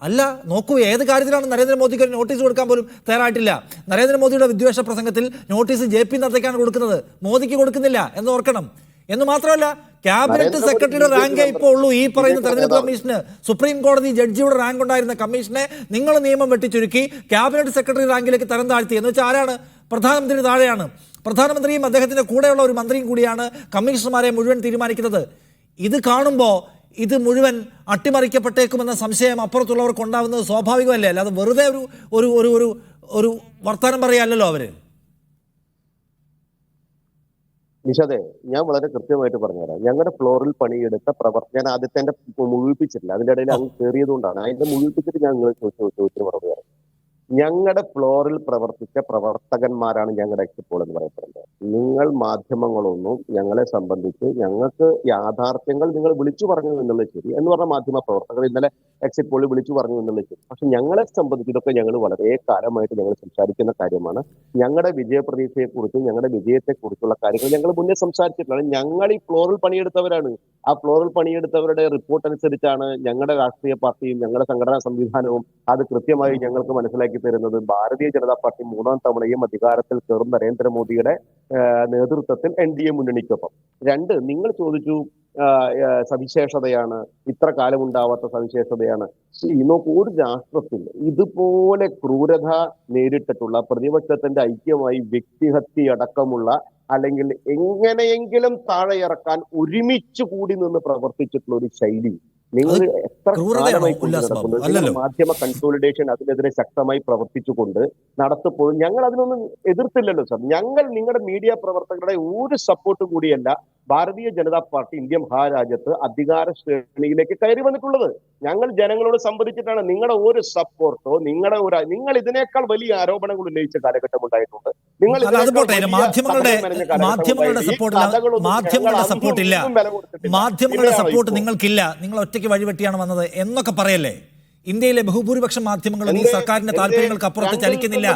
അല്ല, നോക്കൂ, ഏത് കാര്യത്തിലാണ് നരേന്ദ്രമോദിക്ക് ഒരു നോട്ടീസ് കൊടുക്കാൻ പോലും തയ്യാറായിട്ടില്ല. നരേന്ദ്രമോദിയുടെ വിദ്വേഷ പ്രസംഗത്തിൽ നോട്ടീസ് JP നദ്ദയ്ക്കാണ് കൊടുക്കുന്നത്, മോദിക്ക് കൊടുക്കുന്നില്ല എന്ന് ഓർക്കണം. എന്ന് മാത്രമല്ല, ക്യാബിനറ്റ് സെക്രട്ടറിയുടെ റാങ്കേ ഇപ്പോൾ ഉള്ളൂ ഈ പറയുന്ന തെരഞ്ഞെടുപ്പ് കമ്മീഷന്. സുപ്രീം കോടതി ജഡ്ജിയുടെ റാങ്ക് ഉണ്ടായിരുന്ന കമ്മീഷനെ നിങ്ങൾ നിയമം വെട്ടിച്ചുരുക്കി ക്യാബിനറ്റ് സെക്രട്ടറി റാങ്കിലേക്ക് തരം താഴ്ത്തി. എന്ന് വെച്ചാൽ ആരാണ്? പ്രധാനമന്ത്രി താഴെയാണ്. പ്രധാനമന്ത്രിയും അദ്ദേഹത്തിന്റെ കൂടെയുള്ള ഒരു മന്ത്രിയും കൂടിയാണ് കമ്മീഷണർമാരെ മുഴുവൻ തീരുമാനിക്കുന്നത്. ഇത് കാണുമ്പോൾ ഇത് മുഴുവൻ അട്ടിമറിക്കപ്പെട്ടേക്കുമെന്ന സംശയം അപ്പുറത്തുള്ളവർക്ക് ഉണ്ടാവുന്നത് സ്വാഭാവികമല്ലേ? അല്ലാതെ വെറുതെ ഒരു ഒരു ഒരു ഒരു വർത്തമാനം പറയാമല്ലോ അവര്. നിഷാദേ, ഞാൻ വളരെ കൃത്യമായിട്ട് പറഞ്ഞുതരാം. ഞങ്ങളുടെ ഫ്ലോറിൽ പണിയെടുത്ത ഞാൻ ആദ്യത്തെ എന്റെ മുഴുവിപ്പിച്ചിട്ടില്ല, അതിന്റെ ഇടയിൽ അങ്ങ് കയറിയതുകൊണ്ടാണ്. അതിന്റെ മുഴുവിപ്പിച്ചിട്ട് ഞാൻ ചോദിച്ചതിന് മറുപടി പറയാം. ഞങ്ങളുടെ ഫ്ലോറിൽ പ്രവർത്തിച്ച പ്രവർത്തകന്മാരാണ് ഞങ്ങളുടെ എക്സിറ്റ് പോൾ എന്ന് പറയപ്പെടുന്നത്. നിങ്ങൾ മാധ്യമങ്ങളൊന്നും ഞങ്ങളെ സംബന്ധിച്ച് ഞങ്ങൾക്ക് യാഥാർത്ഥ്യങ്ങൾ നിങ്ങൾ വിളിച്ചു പറഞ്ഞു എന്നുള്ളത് ശരി എന്ന് പറഞ്ഞ മാധ്യമ പ്രവർത്തകർ ഇന്നലെ എക്സിറ്റ് പോളിൽ വിളിച്ചു പറഞ്ഞു എന്നുള്ളത് ശരി. പക്ഷെ ഞങ്ങളെ സംബന്ധിച്ച് ഇതൊക്കെ ഞങ്ങൾ വളരെ കാലമായിട്ട് ഞങ്ങൾ സംസാരിക്കുന്ന കാര്യമാണ്. ഞങ്ങളുടെ വിജയപ്രതീക്ഷയെക്കുറിച്ചും ഞങ്ങളുടെ വിജയത്തെക്കുറിച്ചുള്ള കാര്യങ്ങൾ ഞങ്ങൾ മുന്നേ സംസാരിച്ചിട്ടുള്ളതാണ്. ഞങ്ങൾ ഈ ഫ്ലോറിൽ പണിയെടുത്തവരാണ്. ആ ഫ്ലോറിൽ പണിയെടുത്തവരുടെ റിപ്പോർട്ട് അനുസരിച്ചാണ് ഞങ്ങളുടെ രാഷ്ട്രീയ പാർട്ടിയും ഞങ്ങളുടെ സംഘടനാ സംവിധാനവും അത് കൃത്യമായി ഞങ്ങൾക്ക് മനസ്സിലാക്കി തരുന്നത്. ഭാരതീയ ജനതാ പാർട്ടി 3ാം തവണയും അധികാരത്തിൽ കയറും നരേന്ദ്രമോദിയുടെ നേതൃത്വത്തിൽ NDA മുന്നണിക്കൊപ്പം. 2, നിങ്ങൾ ചോദിച്ചു സവിശേഷതയാണ്, ഇത്ര കാലം ഉണ്ടാവാത്ത സവിശേഷതയാണ്. നോക്കൂ, ഒരു രാഷ്ട്രത്തിൽ ഇതുപോലെ ക്രൂരത നേരിട്ടിട്ടുള്ള, പ്രതിപക്ഷത്തിന്റെ ഐക്യമായി വ്യക്തിഹത്യയടക്കമുള്ള അല്ലെങ്കിൽ എങ്ങനെയെങ്കിലും താഴെ ഇറക്കാൻ ഒരുമിച്ച് കൂടി നിന്ന് പ്രവർത്തിച്ചിട്ടുള്ള ഒരു ശൈലി നിങ്ങൾ എത്ര കാലമായി നടക്കുന്നത്? നിങ്ങൾ മാധ്യമ കൺസോളിഡേഷൻ അതിനെതിരെ ശക്തമായി പ്രവർത്തിച്ചുകൊണ്ട് നടത്തപ്പോൾ ഞങ്ങൾ അതിനൊന്നും എതിർത്തില്ലല്ലോ സാർ. ഞങ്ങൾ നിങ്ങളുടെ മീഡിയ പ്രവർത്തകരുടെ ഒരു സപ്പോർട്ടും കൂടിയല്ല ഭാരതീയ ജനതാ പാർട്ടി ഇന്ത്യ മഹാരാജ്യത്ത് അധികാര ശ്രേണിയിലേക്ക് കയറി വന്നിട്ടുള്ളത്. ഞങ്ങൾ ജനങ്ങളോട് സംവദിച്ചിട്ടാണ്. നിങ്ങളുടെ ഒരു സപ്പോർട്ടോ നിങ്ങൾ ഇതിനേക്കാൾ വലിയ ആരോപണങ്ങൾ ഉന്നയിച്ച കാലഘട്ടം ഉണ്ടായിട്ടുണ്ട്. നിങ്ങൾ മാധ്യമങ്ങളുടെ സപ്പോർട്ട് നിങ്ങൾക്കില്ല, നിങ്ങൾ ഒറ്റയ്ക്ക് വഴിവെട്ടിയാണ് വന്നത് എന്നൊക്കെ പറയല്ലേ? ഇന്ത്യയിലെ ബഹുഭൂരിപക്ഷം മാധ്യമങ്ങളും ഈ സർക്കാരിന്റെ താല്പര്യങ്ങൾക്ക് അപ്പുറത്ത് ചലിക്കുന്നില്ല,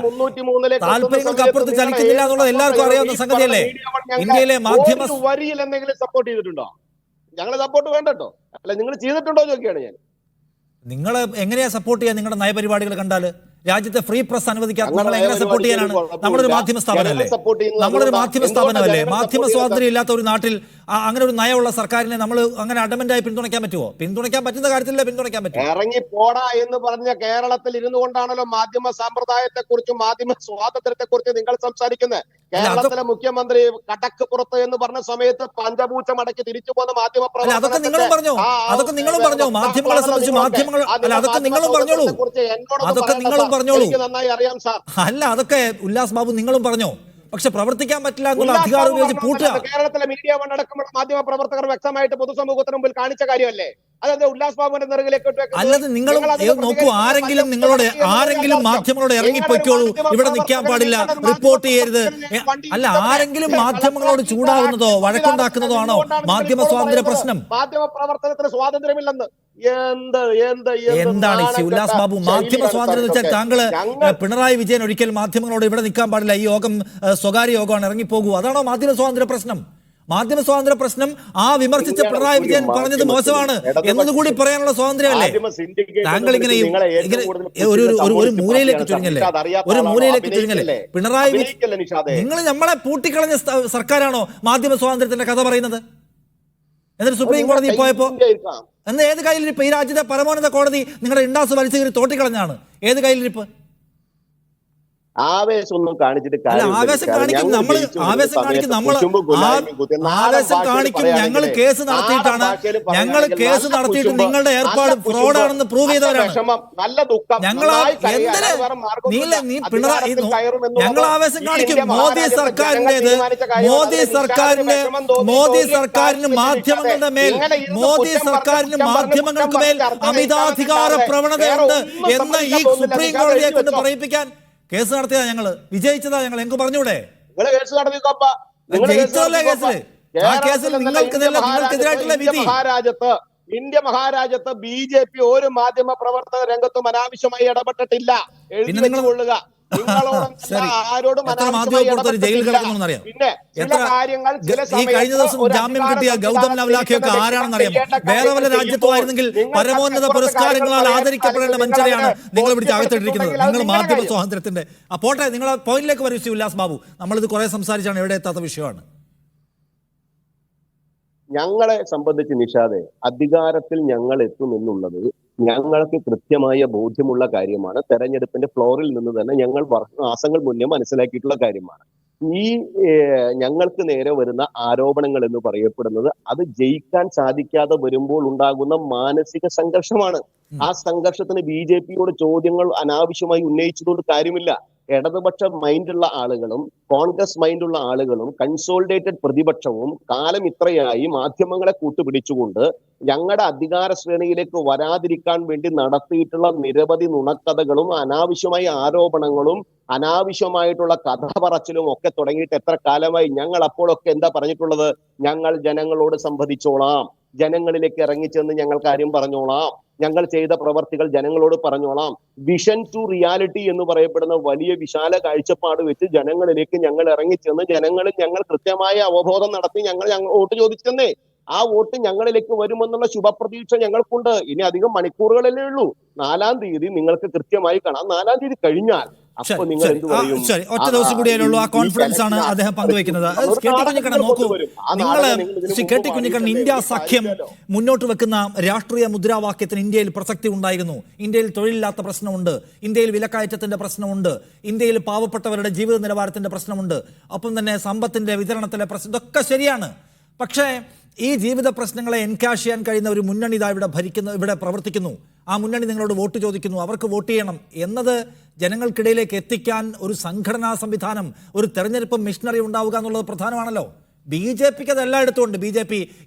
എന്നുള്ളത് എല്ലാവർക്കും അറിയാവുന്ന സംഗതിയല്ലേ? ഇന്ത്യയിലെ മാധ്യമ വരിയിൽ എന്തെങ്കിലും സപ്പോർട്ട് ചെയ്തിട്ടുണ്ടോ? ഞങ്ങളെ സപ്പോർട്ട് വേണ്ടോ? അല്ല, നിങ്ങൾ ചെയ്തിട്ടുണ്ടോ ചോദിക്കുകയാണ് ഞാൻ. നിങ്ങൾ എങ്ങനെയാ സപ്പോർട്ട് ചെയ്യാൻ? നിങ്ങളുടെ നയപരിപാടികൾ കണ്ടാൽ രാജ്യത്തെ ഫ്രീ പ്രസ് അനുവദിക്കാത്ത നിങ്ങൾ എങ്ങനെ സപ്പോർട്ട് ചെയ്യാനാണ്? നമ്മളൊരു മാധ്യമ സ്ഥാപനമല്ലേ? മാധ്യമ സ്വാതന്ത്ര്യം ഇല്ലാത്ത ഒരു നാട്ടിൽ അങ്ങനെ ഒരു നയമുള്ള സർക്കാരിനെ നമ്മൾ അങ്ങനെ അഡമന്റായി പിന്തുണയ്ക്കാൻ പറ്റുമോ? പിന്തുണയ്ക്കാൻ പറ്റുന്ന കാര്യത്തിലല്ലേ പിന്തുണയ്ക്കാൻ പറ്റും. ഇറങ്ങി പോടാ എന്ന് പറഞ്ഞ കേരളത്തിൽ ഇരുന്നു കൊണ്ടാണല്ലോ മാധ്യമ സമ്പ്രദായത്തെ കുറിച്ചും മാധ്യമ സ്വാതന്ത്ര്യത്തെ കുറിച്ച് നിങ്ങൾ സംസാരിക്കുന്നത്. കേരളത്തിലെ മുഖ്യമന്ത്രി കടക്ക് പുറത്ത് എന്ന് പറഞ്ഞ സമയത്ത് പഞ്ചഭൂച്ച മടക്കി തിരിച്ചു പോകുന്ന മാധ്യമ അതൊക്കെ നിങ്ങളും പറഞ്ഞോ, മാധ്യമങ്ങളെ സംബന്ധിച്ച് അതൊക്കെ നിങ്ങളും പറഞ്ഞോളൂ, അതൊക്കെ നിങ്ങളും പറഞ്ഞോളൂ. നന്നായി അറിയാം സാർ. അല്ല, അതൊക്കെ ഉല്ലാസ് ബാബു നിങ്ങളും പറഞ്ഞോ. പക്ഷെ പ്രവർത്തിക്കാൻ പറ്റില്ല എന്നുള്ള അധികാരം ഉപയോഗിച്ച് പൂട്ടുക. കേരളത്തിലെ മീഡിയ വൺ അടക്കമുള്ള മാധ്യമ പ്രവർത്തകർ വ്യക്തമായിട്ട് പൊതുസമൂഹത്തിന് മുമ്പിൽ കാണിച്ച കാര്യമല്ലേ? അതായത് ഉല്ലാസ് ബാബുവിന്റെ നെറുകിലേക്ക് അല്ലാതെ നിങ്ങളും നോക്കൂ, ആരെങ്കിലും മാധ്യമങ്ങളോട് ഇറങ്ങിപ്പോയിക്കോളൂ, ഇവിടെ നിൽക്കാൻ പാടില്ല, റിപ്പോർട്ട് ചെയ്യരുത്. അല്ല, ആരെങ്കിലും മാധ്യമങ്ങളോട് ചൂടാവുന്നതോ വഴക്കുണ്ടാക്കുന്നതോ ആണോ മാധ്യമ സ്വാതന്ത്ര്യ പ്രശ്നം? മാധ്യമ പ്രവർത്തനത്തിന് സ്വാതന്ത്ര്യമില്ലെന്ന് എന്താണ് ഉല്ലാസ് ബാബു മാധ്യമ സ്വാതന്ത്ര്യം എന്ന് വെച്ചാൽ? താങ്കള് പിണറായി വിജയൻ ഒരിക്കൽ മാധ്യമങ്ങളോട് ഇവിടെ നിൽക്കാൻ പാടില്ല, ഈ യോഗം സ്വകാര്യ യോഗമാണ്, ഇറങ്ങിപ്പോകൂ, അതാണോ മാധ്യമ സ്വാതന്ത്ര്യ പ്രശ്നം? മാധ്യമ സ്വാതന്ത്ര്യ പ്രശ്നം വിമർശിച്ച പിണറായി വിജയൻ പറഞ്ഞത് മോശമാണ് എന്നതുകൂടി പറയാനുള്ള സ്വാതന്ത്ര്യമല്ലേ? താങ്കൾ ഇങ്ങനെ ഒരു മൂലയിലേക്ക് ചുരുങ്ങല്ലേ? പിണറായി നിങ്ങൾ നമ്മളെ പൂട്ടിക്കളഞ്ഞ സർക്കാരാണോ മാധ്യമ സ്വാതന്ത്ര്യത്തിന്റെ കഥ പറയുന്നത്? എന്നിട്ട് സുപ്രീം കോടതി പോയപ്പോ എന്ന് ഏത് കയ്യിലിരിപ്പ്? ഈ രാജ്യത്തെ പരമോന്നത കോടതി നിങ്ങളുടെ ഇണ്ടാസ് വലിച്ചു കയറി തോട്ടിക്കളഞ്ഞാണ്. ഏത് കയ്യിലിരിപ്പ്? ആവേശമൊന്നും കാണിച്ചിട്ട് ആവേശം കാണിക്കും ഞങ്ങൾ കേസ് നടത്തിയിട്ടാണ്. നിങ്ങളുടെ ഏർപ്പാട് ഫ്രോഡാണെന്ന് പ്രൂവ് ചെയ്തവരാണ്. ഞങ്ങൾ ആവേശം കാണിക്കും. മോദി സർക്കാരിന് മാധ്യമങ്ങളുടെ മേൽ മാധ്യമങ്ങൾക്ക് മേൽ അമിതാധികാര പ്രവണതയുണ്ട് എന്ന് ഈ സുപ്രീം കോടതിയെ കൊണ്ട് പറയിപ്പിക്കാൻ കേസ് നടത്തിയതാ ഞങ്ങള്, വിജയിച്ചതാ ഞങ്ങൾ. എനിക്ക് പറഞ്ഞൂടെ? ജയിച്ചതല്ലേ കേസില്? ആ കേസിൽ നിങ്ങൾക്കെതിരായിട്ടുള്ള വിധി. ഇന്ത്യ മഹാരാജ്യത്ത് BJP ഒരു മാധ്യമ പ്രവർത്തക രംഗത്തും അനാവശ്യമായി ഇടപെട്ടിട്ടില്ല. പിന്നെ നിങ്ങൾ ഈ കഴിഞ്ഞ ദിവസം ജാമ്യം കിട്ടിയ ഗൗതം നവ്ലാഖയൊക്കെ ആരാണെന്നറിയാമോ? വേറെ വല്ല രാജ്യത്തുമായിരുന്നെങ്കിൽ പരമോന്നത പുരസ്കാരങ്ങളാൽ ആദരിക്കപ്പെടേണ്ട മനുഷ്യരെയാണ് നിങ്ങൾ പിടിച്ച് അകത്തിട്ടിരിക്കുന്നത്. നിങ്ങൾ മാധ്യമ സ്വാതന്ത്ര്യത്തിന്റെ പോട്ടെ, നിങ്ങളെ പോയിന്റിലേക്ക് വരൂ ഉല്ലാസ് ബാബു. നമ്മളിത് കുറെ സംസാരിച്ചാണ്, എവിടെ എത്താത്ത വിഷയമാണ്. ഞങ്ങളെ സംബന്ധിച്ച് നിഷാദെ, അധികാരത്തിൽ ഞങ്ങൾ എത്തുമെന്നുള്ളത് ഞങ്ങൾക്ക് കൃത്യമായ ബോധ്യമുള്ള കാര്യമാണ്. തെരഞ്ഞെടുപ്പിന്റെ ഫ്ലോറിൽ നിന്ന് തന്നെ ഞങ്ങൾ മാസങ്ങൾ മുന്നേ മനസ്സിലാക്കിയിട്ടുള്ള കാര്യമാണ്. ഈ ഞങ്ങൾക്ക് നേരെ വരുന്ന ആരോപണങ്ങൾ എന്ന് പറയപ്പെടുന്നത് അത് ജയിക്കാൻ സാധിക്കാതെ വരുമ്പോൾ ഉണ്ടാകുന്ന മാനസിക സംഘർഷമാണ്. ആ സംഘർഷത്തിന് BJPയോട് ചോദ്യങ്ങൾ അനാവശ്യമായി ഉന്നയിച്ചതുകൊണ്ട് കാര്യമില്ല. ഇടതുപക്ഷ മൈൻഡുള്ള ആളുകളും കോൺഗ്രസ് മൈൻഡുള്ള ആളുകളും കൺസോളിഡേറ്റഡ് പ്രതിപക്ഷവും കാലം ഇത്രയായി മാധ്യമങ്ങളെ കൂട്ടുപിടിച്ചുകൊണ്ട് ഞങ്ങളുടെ അധികാര ശ്രേണിയിലേക്ക് വരാതിരിക്കാൻ വേണ്ടി നടത്തിയിട്ടുള്ള നിരവധി നുണക്കഥകളും അനാവശ്യമായ ആരോപണങ്ങളും അനാവശ്യമായിട്ടുള്ള കഥ പറച്ചിലും ഒക്കെ തുടങ്ങിയിട്ട് എത്ര കാലമായി? ഞങ്ങൾ അപ്പോഴൊക്കെ എന്താ പറഞ്ഞിട്ടുള്ളത്? ഞങ്ങൾ ജനങ്ങളോട് സംവദിച്ചോളാം, ജനങ്ങളിലേക്ക് ഇറങ്ങിച്ചെന്ന് ഞങ്ങൾ കാര്യം പറഞ്ഞോളാം, ഞങ്ങൾ ചെയ്ത പ്രവർത്തികൾ ജനങ്ങളോട് പറഞ്ഞോളാം. വിഷൻ ടു റിയാലിറ്റി എന്ന് പറയപ്പെടുന്ന വലിയ വിശാല കാഴ്ചപ്പാട് വെച്ച് ജനങ്ങളിലേക്ക് ഞങ്ങൾ ഇറങ്ങിച്ചെന്ന് ഞങ്ങൾ കൃത്യമായ അവബോധം നടത്തി ഞങ്ങൾ വോട്ട് ചോദിച്ചെന്നേ. ആ വോട്ട് ഞങ്ങളിലേക്ക് വരുമെന്നുള്ള ശുഭപ്രതീക്ഷ ഞങ്ങൾക്കുണ്ട്. ഇനി അധികം മണിക്കൂറുകളല്ലേ ഉള്ളൂ. 4-ാം തീയതി നിങ്ങൾക്ക് കൃത്യമായി കാണാം. 4-ാം തീയതി കഴിഞ്ഞാൽ അപ്പൊ നിങ്ങൾ എന്ത് പറയും? ശരി, ഒറ്റ ദിവസം കൂടിയല്ലോ ആ കോൺഫിഡൻസ് ആണ് അദ്ദേഹം പങ്കുവെക്കുന്നത്. കെ ടി കുഞ്ഞിക്കണ്ണൻ നോക്കൂ, Shri K T Kunhikannan, India സഖ്യം മുന്നോട്ട് വെക്കുന്ന രാഷ്ട്രീയ മുദ്രാവാക്യത്തിന് ഇന്ത്യയിൽ പ്രസക്തി ഉണ്ടായിരുന്നു. ഇന്ത്യയിൽ തൊഴിലില്ലാത്ത പ്രശ്നമുണ്ട്, ഇന്ത്യയിൽ വിലക്കയറ്റത്തിന്റെ പ്രശ്നമുണ്ട്, ഇന്ത്യയിൽ പാവപ്പെട്ടവരുടെ ജീവിത നിലവാരത്തിന്റെ പ്രശ്നമുണ്ട്, ഒപ്പം തന്നെ സമ്പത്തിന്റെ വിതരണത്തിലെ പ്രശ്നം, ഇതൊക്കെ ശരിയാണ്. പക്ഷേ ഈ ജീവിത പ്രശ്നങ്ങളെ എൻകാഷ് ചെയ്യാൻ കഴിയുന്ന ഒരു മുന്നണി ഇതാ ഇവിടെ പ്രവർത്തിക്കുന്നു. ആ മുന്നണി നിങ്ങളോട് വോട്ട് ചോദിക്കുന്നു, അവർക്ക് വോട്ട് ചെയ്യണം എന്നത് ജനങ്ങൾക്കിടയിലേക്ക് എത്തിക്കാൻ ഒരു സംഘടനാ സംവിധാനം, ഒരു തെരഞ്ഞെടുപ്പ് മിഷനറി ഉണ്ടാവുക എന്നുള്ളത് പ്രധാനമാണല്ലോ. ബി ജെ പിക്ക് അത് എല്ലായിടത്തും ഉണ്ട്. ബി ജെ പി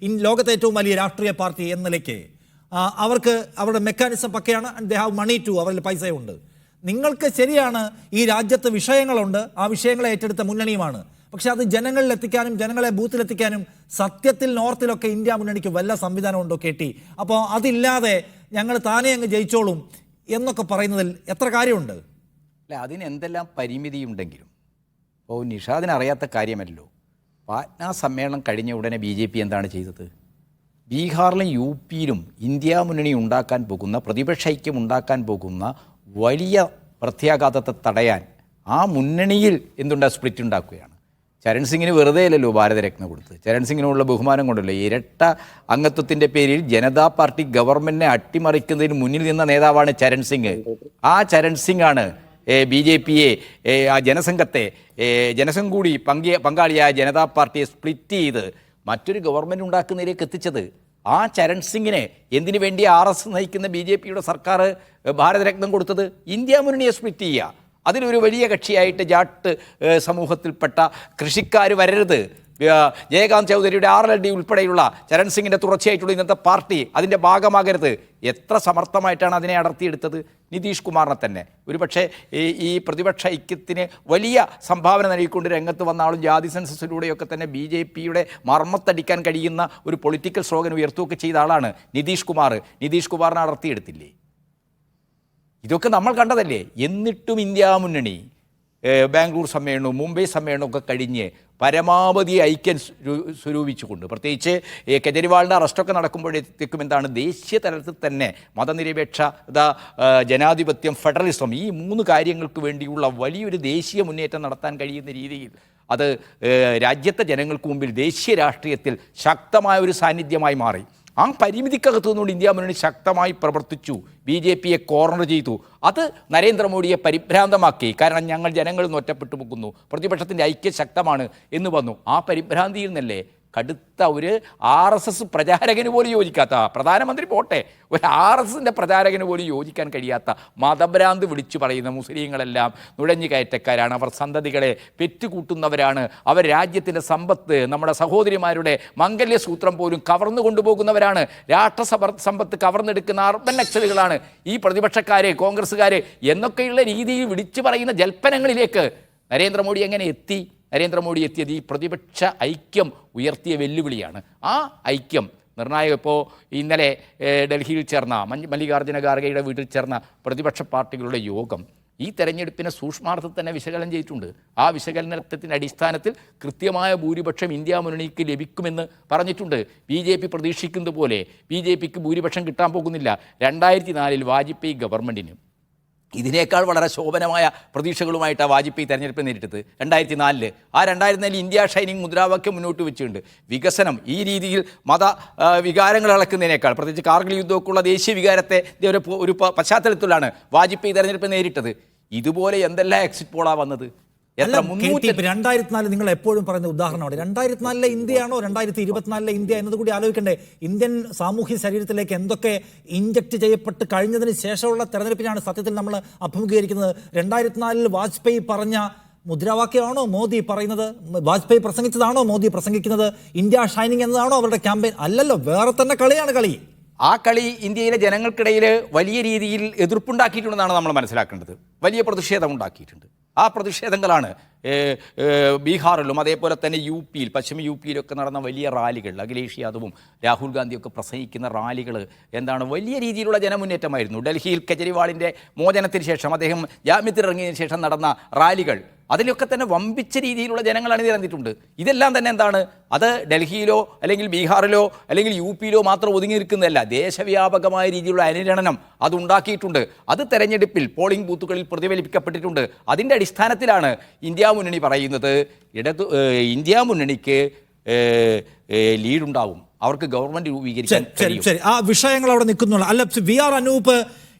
ലോകത്തെ ഏറ്റവും വലിയ രാഷ്ട്രീയ പാർട്ടി എന്ന നിലയ്ക്ക് അവർക്ക് അവരുടെ മെക്കാനിസം പക്കയാണ്. ദേ ഹാവ് മണി ടു, അവരിൽ പൈസയുണ്ട്. നിങ്ങൾക്ക് ശരിയാണ്, ഈ രാജ്യത്ത് വിഷയങ്ങളുണ്ട്, ആ വിഷയങ്ങളെ ഏറ്റെടുത്ത മുന്നണിയുമാണ്. പക്ഷെ അത് ജനങ്ങളിൽ എത്തിക്കാനും ജനങ്ങളെ ബൂത്തിലെത്തിക്കാനും സത്യത്തിൽ നോർത്തിലൊക്കെ ഇന്ത്യ മുന്നണിക്ക് വല്ല സംവിധാനം ഉണ്ടോ കെ ടി? അപ്പോൾ അതില്ലാതെ ഞങ്ങൾ താനേ അങ്ങ് ജയിച്ചോളും എന്നൊക്കെ പറയുന്നതിൽ എത്ര കാര്യമുണ്ട്? അല്ല, അതിന് എന്തെല്ലാം പരിമിതിയുണ്ടെങ്കിലും ഇപ്പോൾ നിഷാദിന് അറിയാത്ത കാര്യമല്ലോ. പാറ്റ്ന സമ്മേളനം കഴിഞ്ഞ ഉടനെ BJP എന്താണ് ചെയ്തത്? ബീഹാറിലും UP-യിലും ഇന്ത്യ മുന്നണി ഉണ്ടാക്കാൻ പോകുന്ന, പ്രതിപക്ഷ ഐക്യം ഉണ്ടാക്കാൻ പോകുന്ന വലിയ പ്രത്യാഘാതത്തെ തടയാൻ ആ മുന്നണിയിൽ സ്പ്ലിറ്റ് ഉണ്ടാക്കുകയാണ്. ചരൺ സിംഗിന് വെറുതെ അല്ലല്ലോ ഭാരതരത്ന കൊടുത്തത്. ചരൺ സിംഗിനുള്ള ബഹുമാനം കൊണ്ടല്ലോ. ഇരട്ട അംഗത്വത്തിൻ്റെ പേരിൽ ജനതാ പാർട്ടി ഗവൺമെൻറ്റിനെ അട്ടിമറിക്കുന്നതിന് മുന്നിൽ നിന്ന നേതാവാണ് ചരൺ സിംഗ്. ആ ചരൺ സിംഗ് ആണ് BJP-യെ, ആ ജനസംഘത്തെ, ജനസം കൂടി പങ്കാളിയായ ജനതാ പാർട്ടിയെ സ്പ്ലിറ്റ് ചെയ്ത് മറ്റൊരു ഗവൺമെൻറ് ഉണ്ടാക്കുന്നതിലേക്ക് എത്തിച്ചത്. ആ ചരൺ സിംഗിനെ എന്തിനു വേണ്ടി RS നയിക്കുന്ന BJP-യുടെ സർക്കാർ ഭാരതരത്നം കൊടുത്തത്? ഇന്ത്യ മുന്നണിയെ സ്പ്ലിറ്റ് ചെയ്യുക. അതിലൊരു വലിയ കക്ഷിയായിട്ട് ജാട്ട് സമൂഹത്തിൽപ്പെട്ട കൃഷിക്കാർ വരരുത്. ജയകാന്ത് ചൗധരിയുടെ RLD ഉൾപ്പെടെയുള്ള ചരൺ സിംഗിൻ്റെ തുടർച്ചയായിട്ടുള്ള ഇന്നത്തെ പാർട്ടി അതിൻ്റെ ഭാഗമാകരുത്. എത്ര സമർത്ഥമായിട്ടാണ് അതിനെ അടർത്തിയെടുത്തത്? നിതീഷ് കുമാറിനെ തന്നെ. ഒരു പക്ഷേ ഈ പ്രതിപക്ഷ ഐക്യത്തിന് വലിയ സംഭാവന നൽകിക്കൊണ്ട് രംഗത്ത് വന്ന ആളും ജാതി സെൻസസിലൂടെയൊക്കെ തന്നെ BJP-യുടെ മർമ്മത്തടിക്കാൻ കഴിയുന്ന ഒരു പൊളിറ്റിക്കൽ സ്ലോഗൻ ഉയർത്തുകയൊക്കെ ചെയ്ത ആളാണ് നിതീഷ് കുമാർ. നിതീഷ് കുമാറിനെ അടർത്തിയെടുത്തില്ലേ? ഇതൊക്കെ നമ്മൾ കണ്ടതല്ലേ. എന്നിട്ടും ഇന്ത്യ മുന്നണി ബാംഗ്ലൂർ സമ്മേളനവും മുംബൈ സമ്മേളനവും ഒക്കെ കഴിഞ്ഞ് പരമാവധി ഐക്യം സ്വരൂപിച്ചുകൊണ്ട്, പ്രത്യേകിച്ച് കെജ്രിവാളിൻ്റെ അറസ്റ്റൊക്കെ നടക്കുമ്പോഴത്തേക്കും എന്താണ്, ദേശീയ തലത്തിൽ തന്നെ മതനിരപേക്ഷത, ജനാധിപത്യം, ഫെഡറലിസം, ഈ 3 കാര്യങ്ങൾക്ക് വേണ്ടിയുള്ള വലിയൊരു ദേശീയ മുന്നേറ്റം നടത്താൻ കഴിയുന്ന രീതിയിൽ അത് രാജ്യത്തെ ജനങ്ങൾക്ക് മുമ്പിൽ ദേശീയ രാഷ്ട്രീയത്തിൽ ശക്തമായ ഒരു സാന്നിധ്യമായി മാറി. ആ പരിമിതിക്കകത്തു നിന്നുകൊണ്ട് ഇന്ത്യ മുന്നണി ശക്തമായി പ്രവർത്തിച്ചു. BJP-യെ കോർണർ ചെയ്തു. അത് നരേന്ദ്രമോദിയെ പരിഭ്രാന്തമാക്കി. കാരണം ഞങ്ങൾ ജനങ്ങളിൽ നിന്ന് ഒറ്റപ്പെട്ടു പോകുന്നു, പ്രതിപക്ഷത്തിൻ്റെ ഐക്യം ശക്തമാണ് എന്ന് വന്നു. ആ പരിഭ്രാന്തിയിൽ നിന്നല്ലേ കടുത്ത ഒരു RSS പ്രചാരകന് പോലും യോജിക്കാത്ത, പ്രധാനമന്ത്രി പോട്ടെ, ഒരു RSSൻ്റെ പ്രചാരകന് പോലും യോജിക്കാൻ കഴിയാത്ത മതഭ്രാന്ത് വിളിച്ചു പറയുന്ന മുസ്ലിങ്ങളെല്ലാം നുഴഞ്ഞു കയറ്റക്കാരാണ്, അവർ സന്തതികളെ പെറ്റുകൂട്ടുന്നവരാണ്, അവർ രാജ്യത്തിൻ്റെ സമ്പത്ത്, നമ്മുടെ സഹോദരിമാരുടെ മംഗല്യസൂത്രം പോലും കവർന്നു കൊണ്ടുപോകുന്നവരാണ്, രാഷ്ട്രസമ്പത്ത് കവർന്നെടുക്കുന്ന അർബൻ നക്സലുകളാണ് ഈ പ്രതിപക്ഷക്കാരെ, കോൺഗ്രസ്സുകാരെ എന്നൊക്കെയുള്ള രീതിയിൽ വിളിച്ചു പറയുന്ന ജൽപ്പനങ്ങളിലേക്ക് നരേന്ദ്രമോദി എങ്ങനെ എത്തി? നരേന്ദ്രമോദി എത്തിയത് ഈ പ്രതിപക്ഷ ഐക്യം ഉയർത്തിയ വെല്ലുവിളിയാണ്. ആ ഐക്യം നിർണായകം. ഇപ്പോൾ ഇന്നലെ ഡൽഹിയിൽ ചേർന്ന മല്ലികാർജ്ജുന ഖാർഗെയുടെ വീട്ടിൽ ചേർന്ന പ്രതിപക്ഷ പാർട്ടികളുടെ യോഗം ഈ തെരഞ്ഞെടുപ്പിനെ സൂക്ഷ്മാർത്ഥത്തിൽ തന്നെ വിശകലനം ചെയ്തിട്ടുണ്ട്. ആ വിശകലനത്തിൻ്റെ അടിസ്ഥാനത്തിൽ കൃത്യമായ ഭൂരിപക്ഷം ഇന്ത്യ മുന്നണിക്ക് ലഭിക്കുമെന്ന് പറഞ്ഞിട്ടുണ്ട്. BJP പ്രതീക്ഷിക്കുന്നത് പോലെ BJPക്ക് ഭൂരിപക്ഷം കിട്ടാൻ പോകുന്നില്ല. 2004 വാജ്പേയി ഗവൺമെൻറ്റിന് ഇതിനേക്കാൾ വളരെ ശോഭനമായ പ്രതീക്ഷകളുമായിട്ടാണ് വാജ്പേയി തെരഞ്ഞെടുപ്പ് നേരിട്ടത് 2004. ആ 2004 ഇന്ത്യ ഷൈനിങ് മുദ്രാവാക്യം മുന്നോട്ട് വെച്ചിട്ടുണ്ട്. വികസനം ഈ രീതിയിൽ മത വികാരങ്ങൾ ഇളക്കുന്നതിനേക്കാൾ, പ്രത്യേകിച്ച് കാർഗിൽ യുദ്ധമൊക്കെയുള്ള ദേശീയ വികാരത്തെ ഒരു പശ്ചാത്തലത്തിലാണ് വാജ്പേയി തെരഞ്ഞെടുപ്പ് നേരിട്ടത്. ഇതുപോലെ എന്തെല്ലാം എക്സിറ്റ് പോളാണ് വന്നത്? 2004 നിങ്ങൾ എപ്പോഴും പറയുന്ന ഉദാഹരണമാണ്. 2004 ഇന്ത്യയാണോ 2024 ഇന്ത്യ എന്നത് കൂടി ആലോചിക്കണ്ടേ? ഇന്ത്യൻ സാമൂഹ്യ ശരീരത്തിലേക്ക് എന്തൊക്കെ ഇഞ്ചക്ട് ചെയ്യപ്പെട്ട് കഴിഞ്ഞതിന് ശേഷമുള്ള തെരഞ്ഞെടുപ്പിനാണ് സത്യത്തിൽ നമ്മൾ അഭിമുഖീകരിക്കുന്നത്. 2004 വാജ്പേയി പറഞ്ഞ മുദ്രാവാക്യമാണോ മോദി പറയുന്നത്? വാജ്പേയി പ്രസംഗിച്ചതാണോ മോദി പ്രസംഗിക്കുന്നത്? ഇന്ത്യ ഷൈനിങ് എന്നതാണോ അവരുടെ ക്യാമ്പയിൻ? അല്ലല്ലോ, വേറെ തന്നെ കളിയാണ് കളി. ആ കളി ഇന്ത്യയിലെ ജനങ്ങൾക്കിടയിൽ വലിയ രീതിയിൽ എതിർപ്പുണ്ടാക്കിയിട്ടുണ്ടെന്നാണ് നമ്മൾ മനസ്സിലാക്കേണ്ടത്. വലിയ പ്രതിഷേധം ഉണ്ടാക്കിയിട്ടുണ്ട്. ആ പ്രതിഷേധങ്ങളാണ് ബീഹാറിലും അതേപോലെ തന്നെ UP-യിൽ, പശ്ചിമ UP-യിലൊക്കെ നടന്ന വലിയ റാലികൾ, അഖിലേഷ് യാദവും രാഹുൽ ഗാന്ധിയൊക്കെ പ്രസംഗിക്കുന്ന റാലികൾ വലിയ രീതിയിലുള്ള ജനമുന്നേറ്റമായിരുന്നു. ഡൽഹിയിൽ കെജ്രിവാളിൻ്റെ മോചനത്തിന് ശേഷം, അദ്ദേഹം ജാമ്യത്തിലിറങ്ങിയതിന് ശേഷം നടന്ന റാലികൾ അതിലൊക്കെ തന്നെ വമ്പിച്ച രീതിയിലുള്ള ജനങ്ങൾ അണിനിരന്നിട്ടുണ്ട്. ഇതെല്ലാം തന്നെ എന്താണ്, അത് ഡൽഹിയിലോ അല്ലെങ്കിൽ ബീഹാറിലോ അല്ലെങ്കിൽ യു പിയിലോ മാത്രം ഒതുങ്ങി നിൽക്കുന്നതല്ല, ദേശവ്യാപകമായ രീതിയിലുള്ള അനുരണനം അതുണ്ടാക്കിയിട്ടുണ്ട്. അത് തെരഞ്ഞെടുപ്പിൽ പോളിംഗ് ബൂത്തുകളിൽ പ്രതിഫലിപ്പിക്കപ്പെട്ടിട്ടുണ്ട്. അതിൻ്റെ അടിസ്ഥാനത്തിലാണ് ഇന്ത്യ മുന്നണി പറയുന്നത് ഇന്ത്യ മുന്നണിക്ക് ലീഡുണ്ടാവും, അവർക്ക് ഗവൺമെന്റ് രൂപീകരിക്കാൻ കഴിയും. ശരി, ആ വിഷയങ്ങൾ അവിടെ നിൽക്കുന്നുള്ളൂ. അല്ല, വി ആർ അനൂപ്,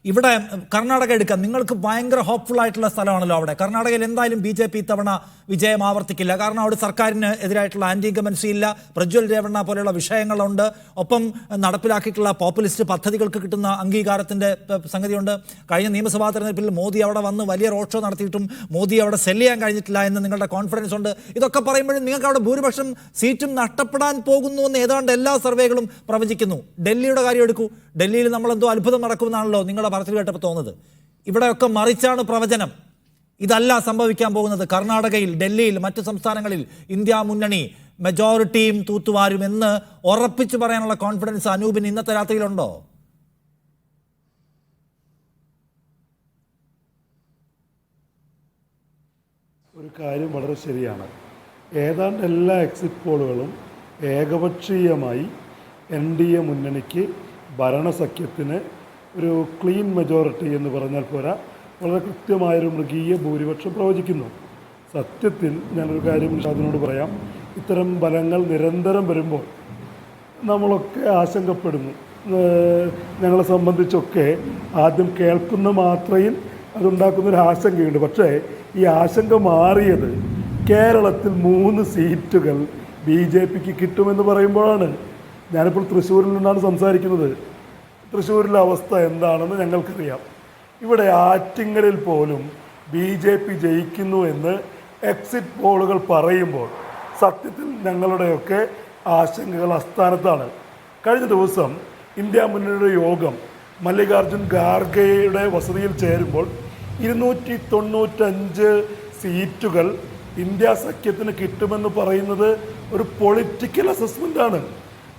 ഇവിടെ കർണാടക എടുക്കാം, നിങ്ങൾക്ക് ഭയങ്കര ഹോപ്പ്ഫുൾ ആയിട്ടുള്ള സ്ഥലമാണല്ലോ അവിടെ. കർണാടകയിൽ എന്തായാലും BJP ഇത്തവണ വിജയം ആവർത്തിക്കില്ല. കാരണം അവിടെ സർക്കാരിന് എതിരായിട്ടുള്ള ആന്റി ഇൻകമൻസി ഇല്ല, പ്രജ്വൽ രേവണ്ണ പോലെയുള്ള വിഷയങ്ങളുണ്ട്, ഒപ്പം നടപ്പിലാക്കിയിട്ടുള്ള പോപ്പുലിസ്റ്റ് പദ്ധതികൾക്ക് കിട്ടുന്ന അംഗീകാരത്തിന്റെ സംഗതിയുണ്ട്. കഴിഞ്ഞ നിയമസഭാ തെരഞ്ഞെടുപ്പിൽ മോദി അവിടെ വന്ന് വലിയ റോഡ് ഷോ നടത്തിയിട്ടും മോദി അവിടെ സെല് ചെയ്യാൻ കഴിഞ്ഞിട്ടില്ല എന്ന് നിങ്ങളുടെ കോൺഫിഡൻസ് ഉണ്ട്. ഇതൊക്കെ പറയുമ്പോഴും നിങ്ങൾക്ക് അവിടെ ഭൂരിപക്ഷം സീറ്റും നഷ്ടപ്പെടാൻ പോകുന്നു എന്ന് ഏതാണ്ട് എല്ലാ സർവേകളും പ്രവചിക്കുന്നു. ഡൽഹിയുടെ കാര്യം എടുക്കൂ, ഡൽഹിയിൽ നമ്മളെന്തോ അത്ഭുതം നടക്കുമെന്നാണല്ലോ നിങ്ങളുടെ പറച്ചിൽ കേട്ടപ്പോൾ തോന്നുന്നത്. ഇവിടെയൊക്കെ മറിച്ചാണ് പ്രവചനം. ഇതല്ല സംഭവിക്കാൻ പോകുന്നത്. കർണാടകയിൽ, ഡൽഹിയിൽ, മറ്റു സംസ്ഥാനങ്ങളിൽ ഇന്ത്യ മുന്നണി മെജോറിറ്റിയും തൂത്തുവാരും എന്ന് ഉറപ്പിച്ചു പറയാനുള്ള കോൺഫിഡൻസ് അനൂപിന് ഇന്നത്തെ രാത്രിയിലുണ്ടോ? ഒരു കാര്യം വളരെ ശരിയാണ്. ഏതാണ്ട് എല്ലാ എക്സിറ്റ് പോളുകളും ഏകപക്ഷീയമായി NDA മുന്നണിക്ക്, ഭരണസഖ്യത്തിന് ഒരു ക്ലീൻ മെജോറിറ്റി എന്ന് പറഞ്ഞാൽ പോരാ, വളരെ കൃത്യമായൊരു മൃഗീയ ഭൂരിപക്ഷം പ്രവചിക്കുന്നു. സത്യത്തിൽ ഞാനൊരു കാര്യം അതിനോട് പറയാം. ഇത്തരം ഫലങ്ങൾ നിരന്തരം വരുമ്പോൾ നമ്മളൊക്കെ ആശങ്കപ്പെടുന്നു. ഞങ്ങളെ സംബന്ധിച്ചൊക്കെ ആദ്യം കേൾക്കുന്ന മാത്രയിൽ അതുണ്ടാക്കുന്നൊരു ആശങ്കയുണ്ട്. പക്ഷേ ഈ ആശങ്ക മാറിയത് കേരളത്തിൽ 3 സീറ്റുകൾ BJPക്ക് കിട്ടുമെന്ന് പറയുമ്പോഴാണ്. ഞാനിപ്പോൾ തൃശ്ശൂരിൽ നിന്നാണ് സംസാരിക്കുന്നത്. തൃശ്ശൂരിലെ അവസ്ഥ എന്താണെന്ന് ഞങ്ങൾക്കറിയാം. ഇവിടെ ആറ്റിങ്ങലിൽ പോലും BJP ജയിക്കുന്നു എന്ന് എക്സിറ്റ് പോളുകൾ പറയുമ്പോൾ സത്യത്തിൽ ഞങ്ങളുടെയൊക്കെ ആശങ്കകൾ അസ്ഥാനത്താണ്. കഴിഞ്ഞ ദിവസം ഇന്ത്യ മുന്നണിയുടെ യോഗം മല്ലികാർജുൻ ഖാർഗെയുടെ വസതിയിൽ ചേരുമ്പോൾ 295 സീറ്റുകൾ ഇന്ത്യ സഖ്യത്തിന് കിട്ടുമെന്ന് പറയുന്നത് ഒരു പൊളിറ്റിക്കൽ അസസ്മെൻ്റാണ്.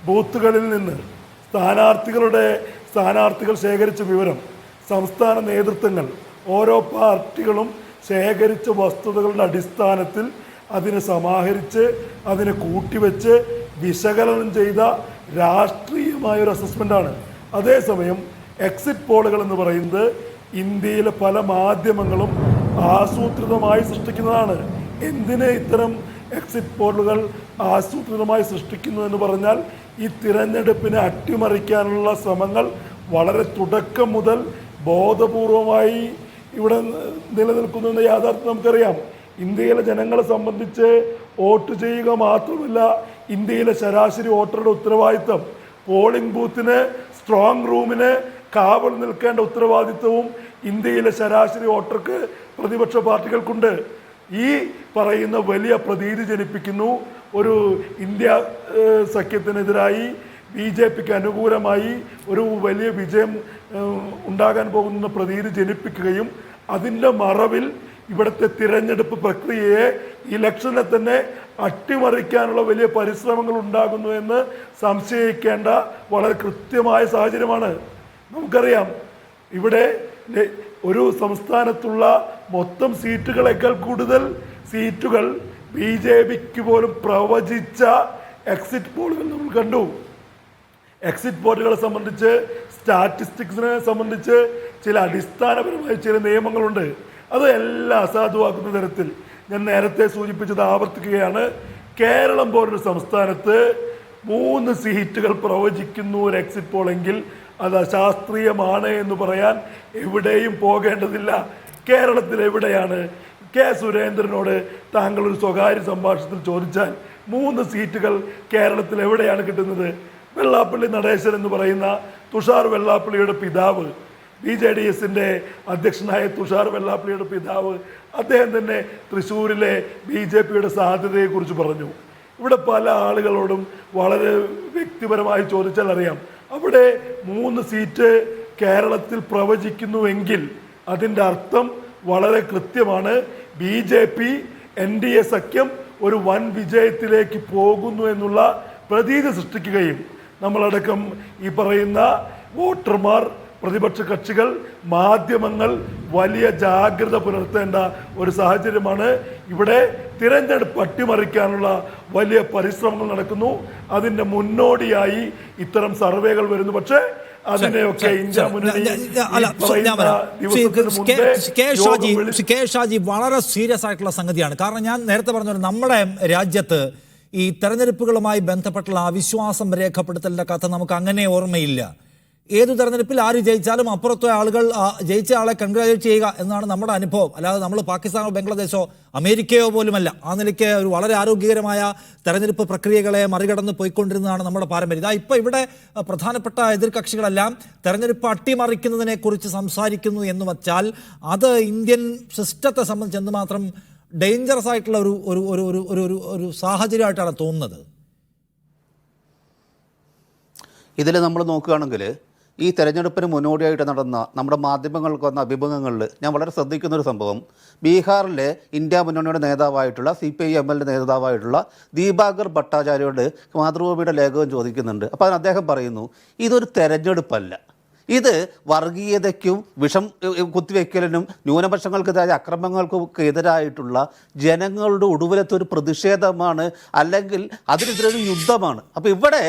ബൂത്തുകളിൽ നിന്ന് സ്ഥാനാർത്ഥികൾ ശേഖരിച്ച വിവരം, സംസ്ഥാന നേതൃത്വങ്ങൾ, ഓരോ പാർട്ടികളും ശേഖരിച്ച വസ്തുതകളുടെ അടിസ്ഥാനത്തിൽ അതിനെ സമാഹരിച്ച് അതിനെ കൂട്ടിവെച്ച് വിശകലനം ചെയ്ത രാഷ്ട്രീയമായൊരു അസസ്മെൻ്റാണ്. അതേസമയം എക്സിറ്റ് പോളുകൾ എന്ന് പറയുന്നത് ഇന്ത്യയിലെ പല മാധ്യമങ്ങളും ആസൂത്രിതമായി സൃഷ്ടിക്കുന്നതാണ്. എന്തിനെ ഇത്തരം എക്സിറ്റ് പോളുകൾ ആസൂത്രിതമായി സൃഷ്ടിക്കുന്നു എന്ന് പറഞ്ഞാൽ ഈ തിരഞ്ഞെടുപ്പിനെ അട്ടിമറിക്കാനുള്ള ശ്രമങ്ങൾ വളരെ തുടക്കം മുതൽ ബോധപൂർവമായി ഇവിടെ നിലനിൽക്കുന്നു എന്ന യാഥാർത്ഥ്യം നമുക്കറിയാം. ഇന്ത്യയിലെ ജനങ്ങളെ സംബന്ധിച്ച് വോട്ട് ചെയ്യുക മാത്രമല്ല, ഇന്ത്യയിലെ ശരാശരി വോട്ടറുടെ ഉത്തരവാദിത്തം, പോളിംഗ് ബൂത്തിന്, സ്ട്രോങ് റൂമിന് കാവൽ നിൽക്കേണ്ട ഉത്തരവാദിത്വവും ഇന്ത്യയിലെ ശരാശരി വോട്ടർക്ക് പ്രതിപക്ഷ പാർട്ടികൾക്കുണ്ട്. ഈ പറയുന്ന വലിയ പ്രതീതി ജനിപ്പിക്കുന്നു. ഒരു ഇന്ത്യ സഖ്യത്തിനെതിരായി BJPക്ക് അനുകൂലമായി ഒരു വലിയ വിജയം ഉണ്ടാകാൻ പോകുന്ന പ്രതീതി ജനിപ്പിക്കുകയും അതിൻ്റെ മറവിൽ ഇവിടുത്തെ തിരഞ്ഞെടുപ്പ് പ്രക്രിയയെ, ഇലക്ഷനെ തന്നെ അട്ടിമറിക്കാനുള്ള വലിയ പരിശ്രമങ്ങൾ ഉണ്ടാകുന്നു എന്ന് സംശയിക്കേണ്ട വളരെ കൃത്യമായ സാഹചര്യമാണ്. നമുക്കറിയാം, ഇവിടെ ഒരു സംസ്ഥാനത്തുള്ള മൊത്തം സീറ്റുകളേക്കാൾ കൂടുതൽ സീറ്റുകൾ BJPക്ക് പോലും പ്രവചിച്ച എക്സിറ്റ് പോളുകൾ നമ്മൾ കണ്ടു. എക്സിറ്റ് പോളുകളെ സംബന്ധിച്ച്, സ്റ്റാറ്റിസ്റ്റിക്സിനെ സംബന്ധിച്ച് ചില അടിസ്ഥാനപരമായ ചില നിയമങ്ങളുണ്ട്. അത് എല്ലാം അസാധുവാക്കുന്ന തരത്തിൽ ഞാൻ നേരത്തെ സൂചിപ്പിച്ചത് ആവർത്തിക്കുകയാണ്. കേരളം പോലൊരു സംസ്ഥാനത്ത് 3 സീറ്റുകൾ പ്രവചിക്കുന്നു ഒരു എക്സിറ്റ് പോളെങ്കിൽ അത് അശാസ്ത്രീയമാണ് എന്ന് പറയാൻ എവിടെയും പോകേണ്ടതില്ല. കേരളത്തിൽ എവിടെയാണ്? കെ സുരേന്ദ്രനോട് താങ്കൾ ഒരു സ്വകാര്യ സംഭാഷണത്തിൽ ചോദിച്ചാൽ 3 സീറ്റുകൾ കേരളത്തിൽ എവിടെയാണ് കിട്ടുന്നത്? വെള്ളാപ്പള്ളി നടേശൻ എന്ന് പറയുന്ന തുഷാർ വെള്ളാപ്പള്ളിയുടെ പിതാവ്, BJDSന്റെ അധ്യക്ഷനായ തുഷാർ വെള്ളാപ്പള്ളിയുടെ പിതാവ്, അദ്ദേഹം തന്നെ തൃശ്ശൂരിലെ BJPയുടെ സാധ്യതയെക്കുറിച്ച് പറഞ്ഞു. ഇവിടെ പല ആളുകളോടും വളരെ വ്യക്തിപരമായി ചോദിച്ചാൽ അറിയാം. അവിടെ 3 സീറ്റ് കേരളത്തിൽ പ്രവചിക്കുന്നുവെങ്കിൽ അതിൻ്റെ അർത്ഥം വളരെ കൃത്യമാണ്. BJP NDA സഖ്യം ഒരു വൻ വിജയത്തിലേക്ക് പോകുന്നു എന്നുള്ള പ്രതീതി സൃഷ്ടിക്കുകയും നമ്മളടക്കം ഈ പറയുന്ന വോട്ടർമാർ പ്രതിപക്ഷ കക്ഷികൾ, മാധ്യമങ്ങൾ വലിയ ജാഗ്രത പുലർത്തേണ്ട ഒരു സാഹചര്യമാണ്. ഇവിടെ തിരഞ്ഞെടുപ്പ് അട്ടിമറിക്കാനുള്ള വലിയ പരിശ്രമങ്ങൾ നടക്കുന്നു. അതിൻ്റെ മുന്നോടിയായി ഇത്തരം സർവേകൾ വരുന്നു. പക്ഷേ അതിനെയൊക്കെ ഇന്ത്യ മുന്നണി കെ ഷാജി വളരെ സീരിയസ് ആയിട്ടുള്ള സംഗതിയാണ്. കാരണം ഞാൻ നേരത്തെ പറഞ്ഞ നമ്മുടെ രാജ്യത്ത് ഈ തെരഞ്ഞെടുപ്പുകളുമായി ബന്ധപ്പെട്ടുള്ള അവിശ്വാസം രേഖപ്പെടുത്തലിന്റെ കഥ നമുക്ക് അങ്ങനെ ഓർമ്മയില്ല. ഏതു തെരഞ്ഞെടുപ്പിൽ ആര് ജയിച്ചാലും അപ്പുറത്തെ ആളുകൾ ജയിച്ച ആളെ കൺഗ്രാജുലേറ്റ് ചെയ്യുക എന്നാണ് നമ്മുടെ അനുഭവം. അല്ലാതെ നമ്മൾ പാകിസ്ഥാനോ ബംഗ്ലാദേശോ അമേരിക്കയോ പോലുമല്ല. ആ നിലയ്ക്ക് ഒരു വളരെ ആരോഗ്യകരമായ തെരഞ്ഞെടുപ്പ് പ്രക്രിയകളെ മറികടന്ന് പോയിക്കൊണ്ടിരുന്നതാണ് നമ്മുടെ പാരമ്പര്യം. ഇതാ ഇപ്പോൾ ഇവിടെ പ്രധാനപ്പെട്ട എതിർകക്ഷികളെല്ലാം തെരഞ്ഞെടുപ്പ് അട്ടിമറിക്കുന്നതിനെ കുറിച്ച് സംസാരിക്കുന്നു എന്ന് വച്ചാൽ അത് ഇന്ത്യൻ സിസ്റ്റത്തെ സംബന്ധിച്ച് എന്തുമാത്രം ഡേഞ്ചറസ് ആയിട്ടുള്ള ഒരു സാഹചര്യമായിട്ടാണ് തോന്നുന്നത്. ഇതിൽ നമ്മൾ നോക്കുകയാണെങ്കിൽ ഈ തെരഞ്ഞെടുപ്പിന് മുന്നോടിയായിട്ട് നടന്ന നമ്മുടെ മാധ്യമങ്ങൾക്ക് വന്ന അഭിമുഖങ്ങളിൽ ഞാൻ വളരെ ശ്രദ്ധിക്കുന്നൊരു സംഭവം, ബീഹാറിലെ ഇന്ത്യ മുന്നണിയുടെ നേതാവായിട്ടുള്ള CPI-ML നേതാവായിട്ടുള്ള ദീപാകർ ഭട്ടാചാര്യയോട് മാതൃഭൂമിയുടെ ലേഖകൻ ചോദിക്കുന്നുണ്ട്. അപ്പോൾ അതിന് അദ്ദേഹം പറയുന്നു, ഇതൊരു തെരഞ്ഞെടുപ്പല്ല, ഇത് വർഗീയതയ്ക്കും വിഷം കുത്തിവെക്കലിനും ന്യൂനപക്ഷങ്ങൾക്കെതിരായ അക്രമങ്ങൾക്കും എതിരായിട്ടുള്ള ജനങ്ങളുടെ ഒടുവിലത്തെ ഒരു പ്രതിഷേധമാണ്, അല്ലെങ്കിൽ അതിനെതിരൊരു യുദ്ധമാണ്. അപ്പോൾ ഇവിടെ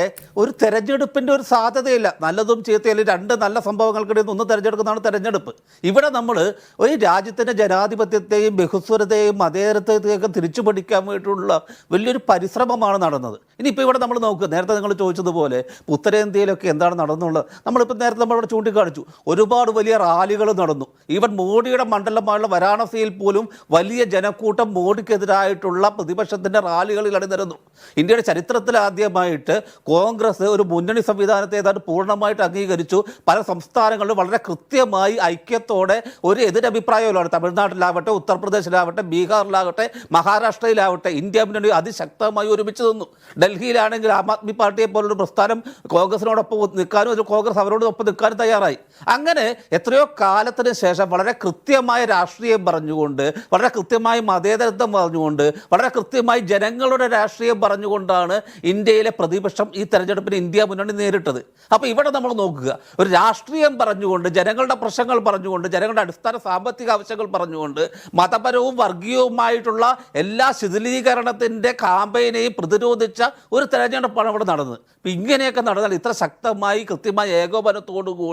ഒരു തെരഞ്ഞെടുപ്പിൻ്റെ ഒരു സാധ്യതയില്ല. നല്ലതും ചീത്തയിലും രണ്ട് നല്ല സംഭവങ്ങൾക്കിടയിൽ ഒന്ന് തിരഞ്ഞെടുക്കുന്നതാണ് തെരഞ്ഞെടുപ്പ്. ഇവിടെ നമ്മൾ ഒരു രാജ്യത്തിൻ്റെ ജനാധിപത്യത്തെയും ബഹുസ്വരതയെയും മതേതരത്തെയൊക്കെ തിരിച്ചു പിടിക്കാൻ വേണ്ടിയിട്ടുള്ള വലിയൊരു പരിശ്രമമാണ് നടന്നത്. ഇനിയിപ്പോൾ ഇവിടെ നമ്മൾ നോക്കുക, നേരത്തെ നിങ്ങൾ ചോദിച്ചതുപോലെ ഉത്തരേന്ത്യയിലൊക്കെ എന്താണ് നടന്നുള്ളത് നമ്മളിപ്പോൾ നേരത്തെ നമ്മളിവിടെ ചൂണ്ടിക്കാണിച്ചു. ഒരുപാട് വലിയ റാലികൾ നടന്നു. ഈവൻ മോഡിയുടെ മണ്ഡലമായുള്ള വാരാണസിയിൽ പോലും വലിയ ജനക്കൂട്ടം മോഡിക്കെതിരായിട്ടുള്ള പ്രതിപക്ഷത്തിൻ്റെ റാലികളിൽ അണിനിരന്നു. ഇന്ത്യയുടെ ചരിത്രത്തിൽ ആദ്യമായിട്ട് കോൺഗ്രസ് ഒരു മുന്നണി സംവിധാനത്തെ ഏതാണ്ട് പൂർണ്ണമായിട്ട് അംഗീകരിച്ചു. പല സംസ്ഥാനങ്ങളിലും വളരെ കൃത്യമായി ഐക്യത്തോടെ ഒരു എതിരഭിപ്രായമാണ്. തമിഴ്നാട്ടിലാവട്ടെ, ഉത്തർപ്രദേശിലാവട്ടെ, ബീഹാറിലാവട്ടെ, മഹാരാഷ്ട്രയിലാവട്ടെ ഇന്ത്യ മുന്നണി അതിശക്തമായി ഒരുമിച്ച് നിന്നു. ഡൽഹിയിലാണെങ്കിൽ ആം ആദ്മി പാർട്ടിയെ പോലൊരു പ്രസ്ഥാനം കോൺഗ്രസിനോടൊപ്പം നിൽക്കാനും ഒരു കോൺഗ്രസ് അവരോടൊപ്പം നിൽക്കാനും തയ്യാറായി. അങ്ങനെ എത്രയോ കാലത്തിന് ശേഷം വളരെ കൃത്യമായ രാഷ്ട്രീയം പറഞ്ഞുകൊണ്ട്, വളരെ കൃത്യമായി മതേതരത്വം പറഞ്ഞുകൊണ്ട്, വളരെ കൃത്യമായി ജനങ്ങളുടെ രാഷ്ട്രീയം പറഞ്ഞുകൊണ്ടാണ് ഇന്ത്യയിലെ പ്രതിപക്ഷം ഈ തെരഞ്ഞെടുപ്പിന് ഇന്ത്യ മുന്നണി നേരിട്ടത്. അപ്പോൾ ഇവിടെ നമ്മൾ നോക്കുക, ഒരു രാഷ്ട്രീയം പറഞ്ഞുകൊണ്ട്, ജനങ്ങളുടെ പ്രശ്നങ്ങൾ പറഞ്ഞുകൊണ്ട്, ജനങ്ങളുടെ അടിസ്ഥാന സാമ്പത്തിക ആവശ്യങ്ങൾ പറഞ്ഞുകൊണ്ട്, മതപരവും വർഗീയവുമായിട്ടുള്ള എല്ലാ ശിഥിലീകരണത്തിൻ്റെ കാമ്പയിനെയും പ്രതിരോധിച്ച ഒരു തെരഞ്ഞെടുപ്പാണ് ഇവിടെ നടന്നത്. അപ്പം ഇങ്ങനെയൊക്കെ നടന്നാൽ ഇത്ര ശക്തമായി കൃത്യമായ ഏകോപനത്തോടുകൂടി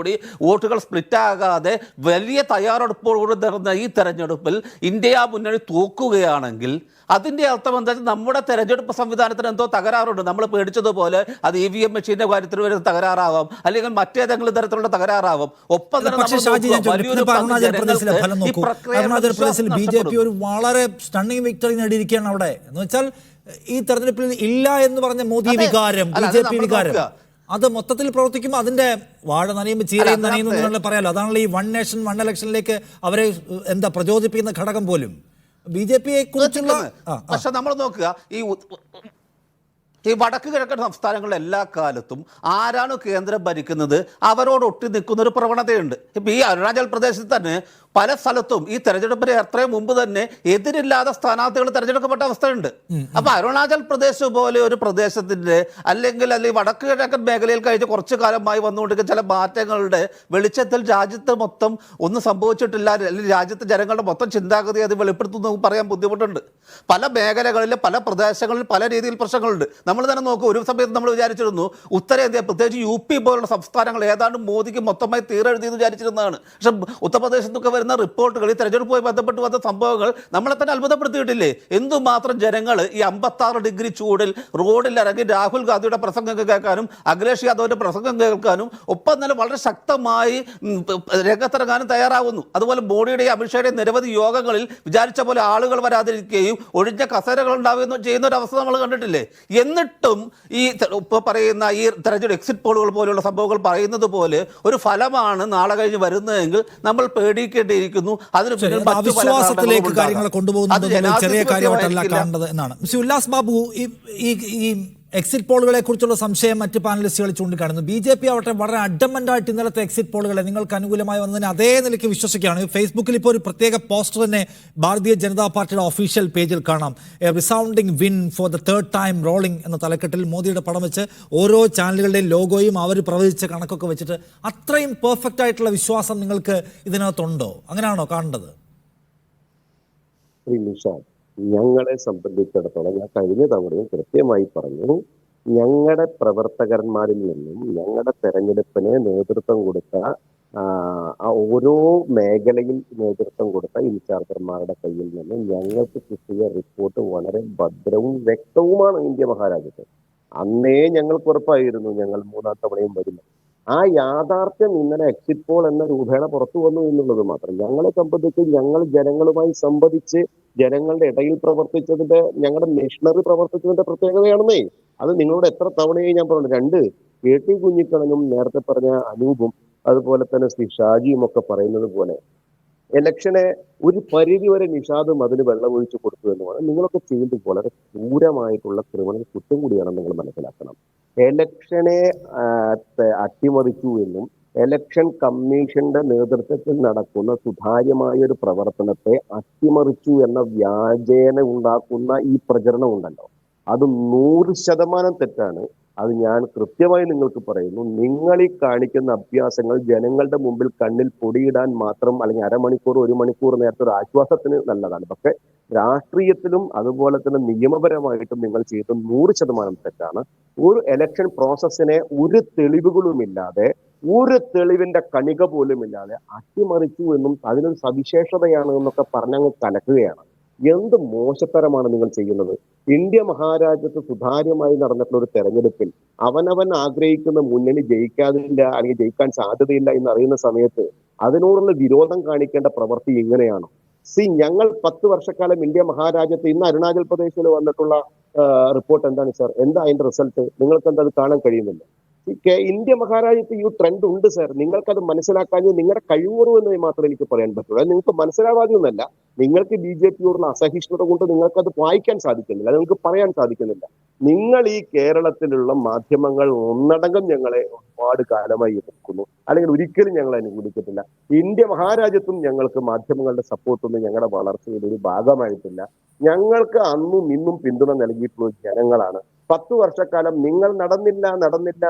വോട്ടുകൾ സ്പ്ലിറ്റാകാതെ വലിയ തയ്യാറെടുപ്പോടുകൂടി നടന്ന ഈ തെരഞ്ഞെടുപ്പിൽ ഇന്ത്യ മുന്നണി തോക്കുകയാണെങ്കിൽ അതിൻ്റെ അർത്ഥം എന്താ വെച്ചാൽ നമ്മുടെ തെരഞ്ഞെടുപ്പ് സംവിധാനത്തിന് എന്തോ തകരാറുണ്ട്. നമ്മൾ പേടിച്ചതുപോലെ അത് EVM മെഷീൻ്റെ കാര്യത്തിൽ വരുന്ന തകരാറാവാം, അല്ലെങ്കിൽ മറ്റേതെങ്കിലും തരത്തിലുള്ള തകരാറാവാം. ഒപ്പം തന്നെ അരുണാചൽ പ്രദേശിൽ BJP ഒരു വളരെ സ്റ്റണ്ണിംഗ് വിക്ടറി നേടിയിരിക്കുകയാണ് അവിടെ. എന്ന് വെച്ചാൽ ഈ തെരഞ്ഞെടുപ്പിൽ ഇല്ല എന്ന് പറഞ്ഞ മോദി വികാരം, BJP വികാരം അത് മൊത്തത്തിൽ പ്രവർത്തിക്കുമ്പോൾ അതിന്റെ വാഴ നനയുമ്പോൾ ചീരയും നനയുന്നു എന്നുള്ള പറയാലോ. അതാണല്ലോ ഈ 1 നേഷൻ 1 ഇലക്ഷനിലേക്ക് അവരെ പ്രചോദിപ്പിക്കുന്ന ഘടകം പോലും BJPയെ കുറിച്ചുള്ള. പക്ഷെ നമ്മൾ നോക്കുക, ഈ വടക്ക് കിഴക്കൻ സംസ്ഥാനങ്ങളിലെ എല്ലാ കാലത്തും ആരാണ് കേന്ദ്രം ഭരിക്കുന്നത് അവരോട് ഒട്ടി നിൽക്കുന്ന ഒരു പ്രവണതയുണ്ട്. ഇപ്പം ഈ അരുണാചൽ പ്രദേശിൽ തന്നെ പല സ്ഥലത്തും ഈ തെരഞ്ഞെടുപ്പിന് എത്രയും മുമ്പ് തന്നെ എതിരില്ലാതെ സ്ഥാനാർത്ഥികൾ തെരഞ്ഞെടുക്കപ്പെട്ട അവസ്ഥയുണ്ട്. അപ്പോൾ അരുണാചൽ പ്രദേശ് പോലെ ഒരു പ്രദേശത്തിൻ്റെ അല്ലെങ്കിൽ വടക്ക് കിഴക്കൻ മേഖലയിൽ കഴിഞ്ഞ് കുറച്ചു കാലമായി വന്നുകൊണ്ടിരിക്കുന്ന ചില മാറ്റങ്ങളുടെ വെളിച്ചത്തിൽ രാജ്യത്ത് മൊത്തം ഒന്നും സംഭവിച്ചിട്ടില്ല, അല്ലെങ്കിൽ രാജ്യത്തെ ജനങ്ങളുടെ മൊത്തം ചിന്താഗതി അത് വെളിപ്പെടുത്തുന്നു പറയാൻ ബുദ്ധിമുട്ടുണ്ട്. പല മേഖലകളിൽ പല പ്രദേശങ്ങളിൽ പല രീതിയിൽ പ്രശ്നങ്ങളുണ്ട്. നമ്മൾ തന്നെ നോക്കും, ഒരു സമയത്ത് നമ്മൾ വിചാരിച്ചിരുന്നു ഉത്തരേന്ത്യ പ്രത്യേകിച്ച് UP പോലുള്ള സംസ്ഥാനങ്ങൾ ഏതാണ്ട് മോദിക്ക് മൊത്തമായി തീരെഴുതിയെന്ന് വിചാരിച്ചിരുന്നതാണ്. പക്ഷെ ഉത്തർപ്രദേശിൽ നിന്നൊക്കെ വരുന്ന റിപ്പോർട്ടുകൾ, ഈ തെരഞ്ഞെടുപ്പുമായി ബന്ധപ്പെട്ട് വന്ന സംഭവങ്ങൾ നമ്മളെ തന്നെ അത്ഭുതപ്പെടുത്തിയിട്ടില്ലേ? എന്തുമാത്രം ജനങ്ങൾ ഈ 56 ഡിഗ്രി ചൂടിൽ റോഡിൽ ഇറങ്ങി രാഹുൽ ഗാന്ധിയുടെ പ്രസംഗം കേൾക്കാനും അഖിലേഷ് യാദവിന്റെ പ്രസംഗം കേൾക്കാനും ഒപ്പം തന്നെ വളരെ ശക്തമായി രംഗത്തിറങ്ങാനും തയ്യാറാവുന്നു. അതുപോലെ മോഡിയുടെയും അമിത്ഷായുടെയും നിരവധി യോഗങ്ങളിൽ വിചാരിച്ച പോലെ ആളുകൾ വരാതിരിക്കുകയും ഒഴിഞ്ഞ കസേരകൾ ഉണ്ടാവുകയും ചെയ്യുന്ന ഒരു അവസ്ഥ നമ്മൾ കണ്ടിട്ടില്ലേ? എന്നിട്ടും ഈ ഇപ്പോൾ പറയുന്ന ഈ തെരഞ്ഞെടുപ്പ് എക്സിറ്റ് പോളുകൾ പോലെയുള്ള സംഭവങ്ങൾ പറയുന്നത് പോലെ ഒരു ഫലമാണ് നാളെ കഴിഞ്ഞ് വരുന്നതെങ്കിൽ നമ്മൾ പേടിക്കേണ്ടിയിരിക്കുന്നു. അവിശ്വാസത്തിലേക്ക് കാര്യങ്ങളെ കൊണ്ടുപോകുന്നത് ചെറിയ കാര്യമായിട്ടല്ല കാണേണ്ടത് എന്നാണ്. ഉല്ലാസ് ബാബു, ഈ എക്സിറ്റ് പോളുകളെ കുറിച്ചുള്ള സംശയം മറ്റ് പാനലിസ്റ്റുകൾ ചൂണ്ടിക്കാണുന്നു. BJP ആവട്ടെ വളരെ അഡമൻ്റായിട്ട് ഇന്നലത്തെ എക്സിറ്റ് പോളുകളെ നിങ്ങൾക്ക് അനുകൂലമായി വന്നതിന് അതേ നിലയ്ക്ക് വിശ്വസിക്കുകയാണ്. ഫേസ്ബുക്കിൽ ഇപ്പോൾ ഒരു പ്രത്യേക പോസ്റ്റർ തന്നെ ഭാരതീയ ജനതാ പാർട്ടിയുടെ ഒഫീഷ്യൽ പേജിൽ കാണാം. A resounding win for the third time rolling എന്ന തലക്കെട്ടിൽ മോദിയുടെ പടം വെച്ച് ഓരോ ചാനലുകളുടെയും ലോഗോയും അവർ പ്രവചിച്ച കണക്കൊക്കെ വെച്ചിട്ട് അത്രയും പെർഫെക്റ്റ് ആയിട്ടുള്ള വിശ്വാസം നിങ്ങൾക്ക് ഇതിനകത്തുണ്ടോ? അങ്ങനെയാണോ കാണേണ്ടത്? ഞങ്ങളെ സംബന്ധിച്ചിടത്തോളം ഞാൻ കഴിഞ്ഞ തവണയും കൃത്യമായി പറഞ്ഞു, ഞങ്ങളുടെ പ്രവർത്തകന്മാരിൽ നിന്നും ഞങ്ങളുടെ തെരഞ്ഞെടുപ്പിന് നേതൃത്വം കൊടുത്ത ഓരോ മേഖലയിൽ നേതൃത്വം കൊടുത്ത ഇൻചാർജർമാരുടെ കയ്യിൽ നിന്ന് ഞങ്ങൾക്ക് കിട്ടിയ റിപ്പോർട്ട് വളരെ ഭദ്രവും വ്യക്തവുമാണ്. ഇന്ത്യ മഹാരാജ്യത്ത് അന്നേ ഞങ്ങൾക്ക് ഉറപ്പായിരുന്നു ഞങ്ങൾ 3-ാം തവണയും വരില്ല. ആ യാഥാർത്ഥ്യം ഇന്നലെ എക്സിറ്റ് പോൾ എന്ന രൂപേണ പുറത്തു വന്നു എന്നുള്ളത് മാത്രം. ഞങ്ങളെ സംബന്ധിച്ച് ഞങ്ങൾ ജനങ്ങളുമായി സംവദിച്ച് ജനങ്ങളുടെ ഇടയിൽ പ്രവർത്തിച്ചതിന്റെ, ഞങ്ങളുടെ മിഷണറി പ്രവർത്തിച്ചതിന്റെ പ്രത്യേകതയാണെന്നേ. അത് നിങ്ങളോട് എത്ര തവണയായി ഞാൻ പറഞ്ഞു. 2 KT കുഞ്ഞിക്കണ്ണനും നേരത്തെ പറഞ്ഞ അനൂപും അതുപോലെ തന്നെ ശ്രീ ഷാജിയും ഒക്കെ പറയുന്നത് പോലെ ഇലക്ഷനെ ഒരു പരിധി വരെ നിഷാദും അതിന് വെള്ളമൊഴിച്ച് കൊടുത്തു എന്നുമാണ്. നിങ്ങളൊക്കെ ചെയ്യുന്നത് വളരെ ക്രൂരമായിട്ടുള്ള ക്രിമിനൽ കുറ്റം കൂടിയാണെന്ന് നിങ്ങൾ മനസ്സിലാക്കണം. ഇലക്ഷനെ അട്ടിമറിച്ചു എന്നും ഇലക്ഷൻ കമ്മീഷന്റെ നേതൃത്വത്തിൽ നടക്കുന്ന സുതാര്യമായ ഒരു പ്രവർത്തനത്തെ അട്ടിമറിച്ചു എന്ന വ്യാജേന ഉണ്ടാക്കുന്ന ഈ പ്രചരണം ഉണ്ടല്ലോ, അത് 100% തെറ്റാണ്. അത് ഞാൻ കൃത്യമായി നിങ്ങൾക്ക് പറയുന്നു. നിങ്ങൾ ഈ കാണിക്കുന്ന അഭ്യാസങ്ങൾ ജനങ്ങളുടെ മുമ്പിൽ കണ്ണിൽ പൊടിയിടാൻ മാത്രം, അല്ലെങ്കിൽ അരമണിക്കൂർ 1 മണിക്കൂർ നേരത്തെ ഒരു ആശ്വാസത്തിന് നല്ലതാണ്. പക്ഷെ രാഷ്ട്രീയത്തിലും അതുപോലെ തന്നെ നിയമപരമായിട്ടും നിങ്ങൾ ചെയ്തത് 100% തെറ്റാണ്. ഒരു ഇലക്ഷൻ പ്രോസസ്സിനെ ഒരു തെളിവുകളുമില്ലാതെ, ഒരു തെളിവിന്റെ കണിക പോലും ഇല്ലാതെ അട്ടിമറിച്ചു എന്നും അതിനൊരു സവിശേഷതയാണ് എന്നൊക്കെ പറഞ്ഞങ്ങ് കലക്കുകയാണ്. എന്ത് മോശത്തരമാണ് നിങ്ങൾ ചെയ്യുന്നത്? ഇന്ത്യ മഹാരാജ്യത്ത് സുതാര്യമായി നടന്നിട്ടുള്ള ഒരു തെരഞ്ഞെടുപ്പിൽ അവനവൻ ആഗ്രഹിക്കുന്ന മുന്നണി ജയിക്കാതില്ല, അല്ലെങ്കിൽ ജയിക്കാൻ സാധ്യതയില്ല എന്നറിയുന്ന സമയത്ത് അതിനോടുള്ള വിരോധം കാണിക്കേണ്ട പ്രവൃത്തി ഇങ്ങനെയാണോ? ഞങ്ങൾ 10 വർഷക്കാലം ഇന്ത്യ മഹാരാജ്യത്ത്, ഇന്ന് അരുണാചൽ പ്രദേശിൽ വന്നിട്ടുള്ള റിപ്പോർട്ട് എന്താണ് സാർ? എന്താ അതിന്റെ റിസൾട്ട്? നിങ്ങൾക്ക് എന്താ അത് കാണാൻ കഴിയുന്നില്ല? ഇന്ത്യ മഹാരാജ്യത്ത് ഈ ട്രെൻഡ് ഉണ്ട് സാർ. നിങ്ങൾക്കത് മനസ്സിലാക്കാൻ നിങ്ങളുടെ കഴിവുറവെന്ന് മാത്രമേ എനിക്ക് പറയാൻ പറ്റുള്ളൂ. അത് നിങ്ങൾക്ക് മനസ്സിലാവാതെയൊന്നല്ല. നിങ്ങൾക്ക് BJPയോടുള്ള അസഹിഷ്ണുത കൊണ്ട് നിങ്ങൾക്കത് വായിക്കാൻ സാധിക്കുന്നില്ല, അത് നിങ്ങൾക്ക് പറയാൻ സാധിക്കുന്നില്ല. നിങ്ങൾ ഈ കേരളത്തിലുള്ള മാധ്യമങ്ങൾ ഒന്നടങ്കം ഞങ്ങളെ ഒരുപാട് കാലമായി എതിർക്കുന്നു, അല്ലെങ്കിൽ ഒരിക്കലും ഞങ്ങളെ അനുകൂലിക്കത്തില്ല. ഇന്ത്യ മഹാരാജ്യത്തും ഞങ്ങൾക്ക് മാധ്യമങ്ങളുടെ സപ്പോർട്ടൊന്നും ഞങ്ങളുടെ വളർച്ചയുടെ ഒരു ഭാഗമായിട്ടില്ല. ഞങ്ങൾക്ക് അന്നും ഇന്നും പിന്തുണ നൽകിയിട്ടുള്ള ജനങ്ങളാണ്. 10 വർഷക്കാലം നിങ്ങൾ നടന്നില്ല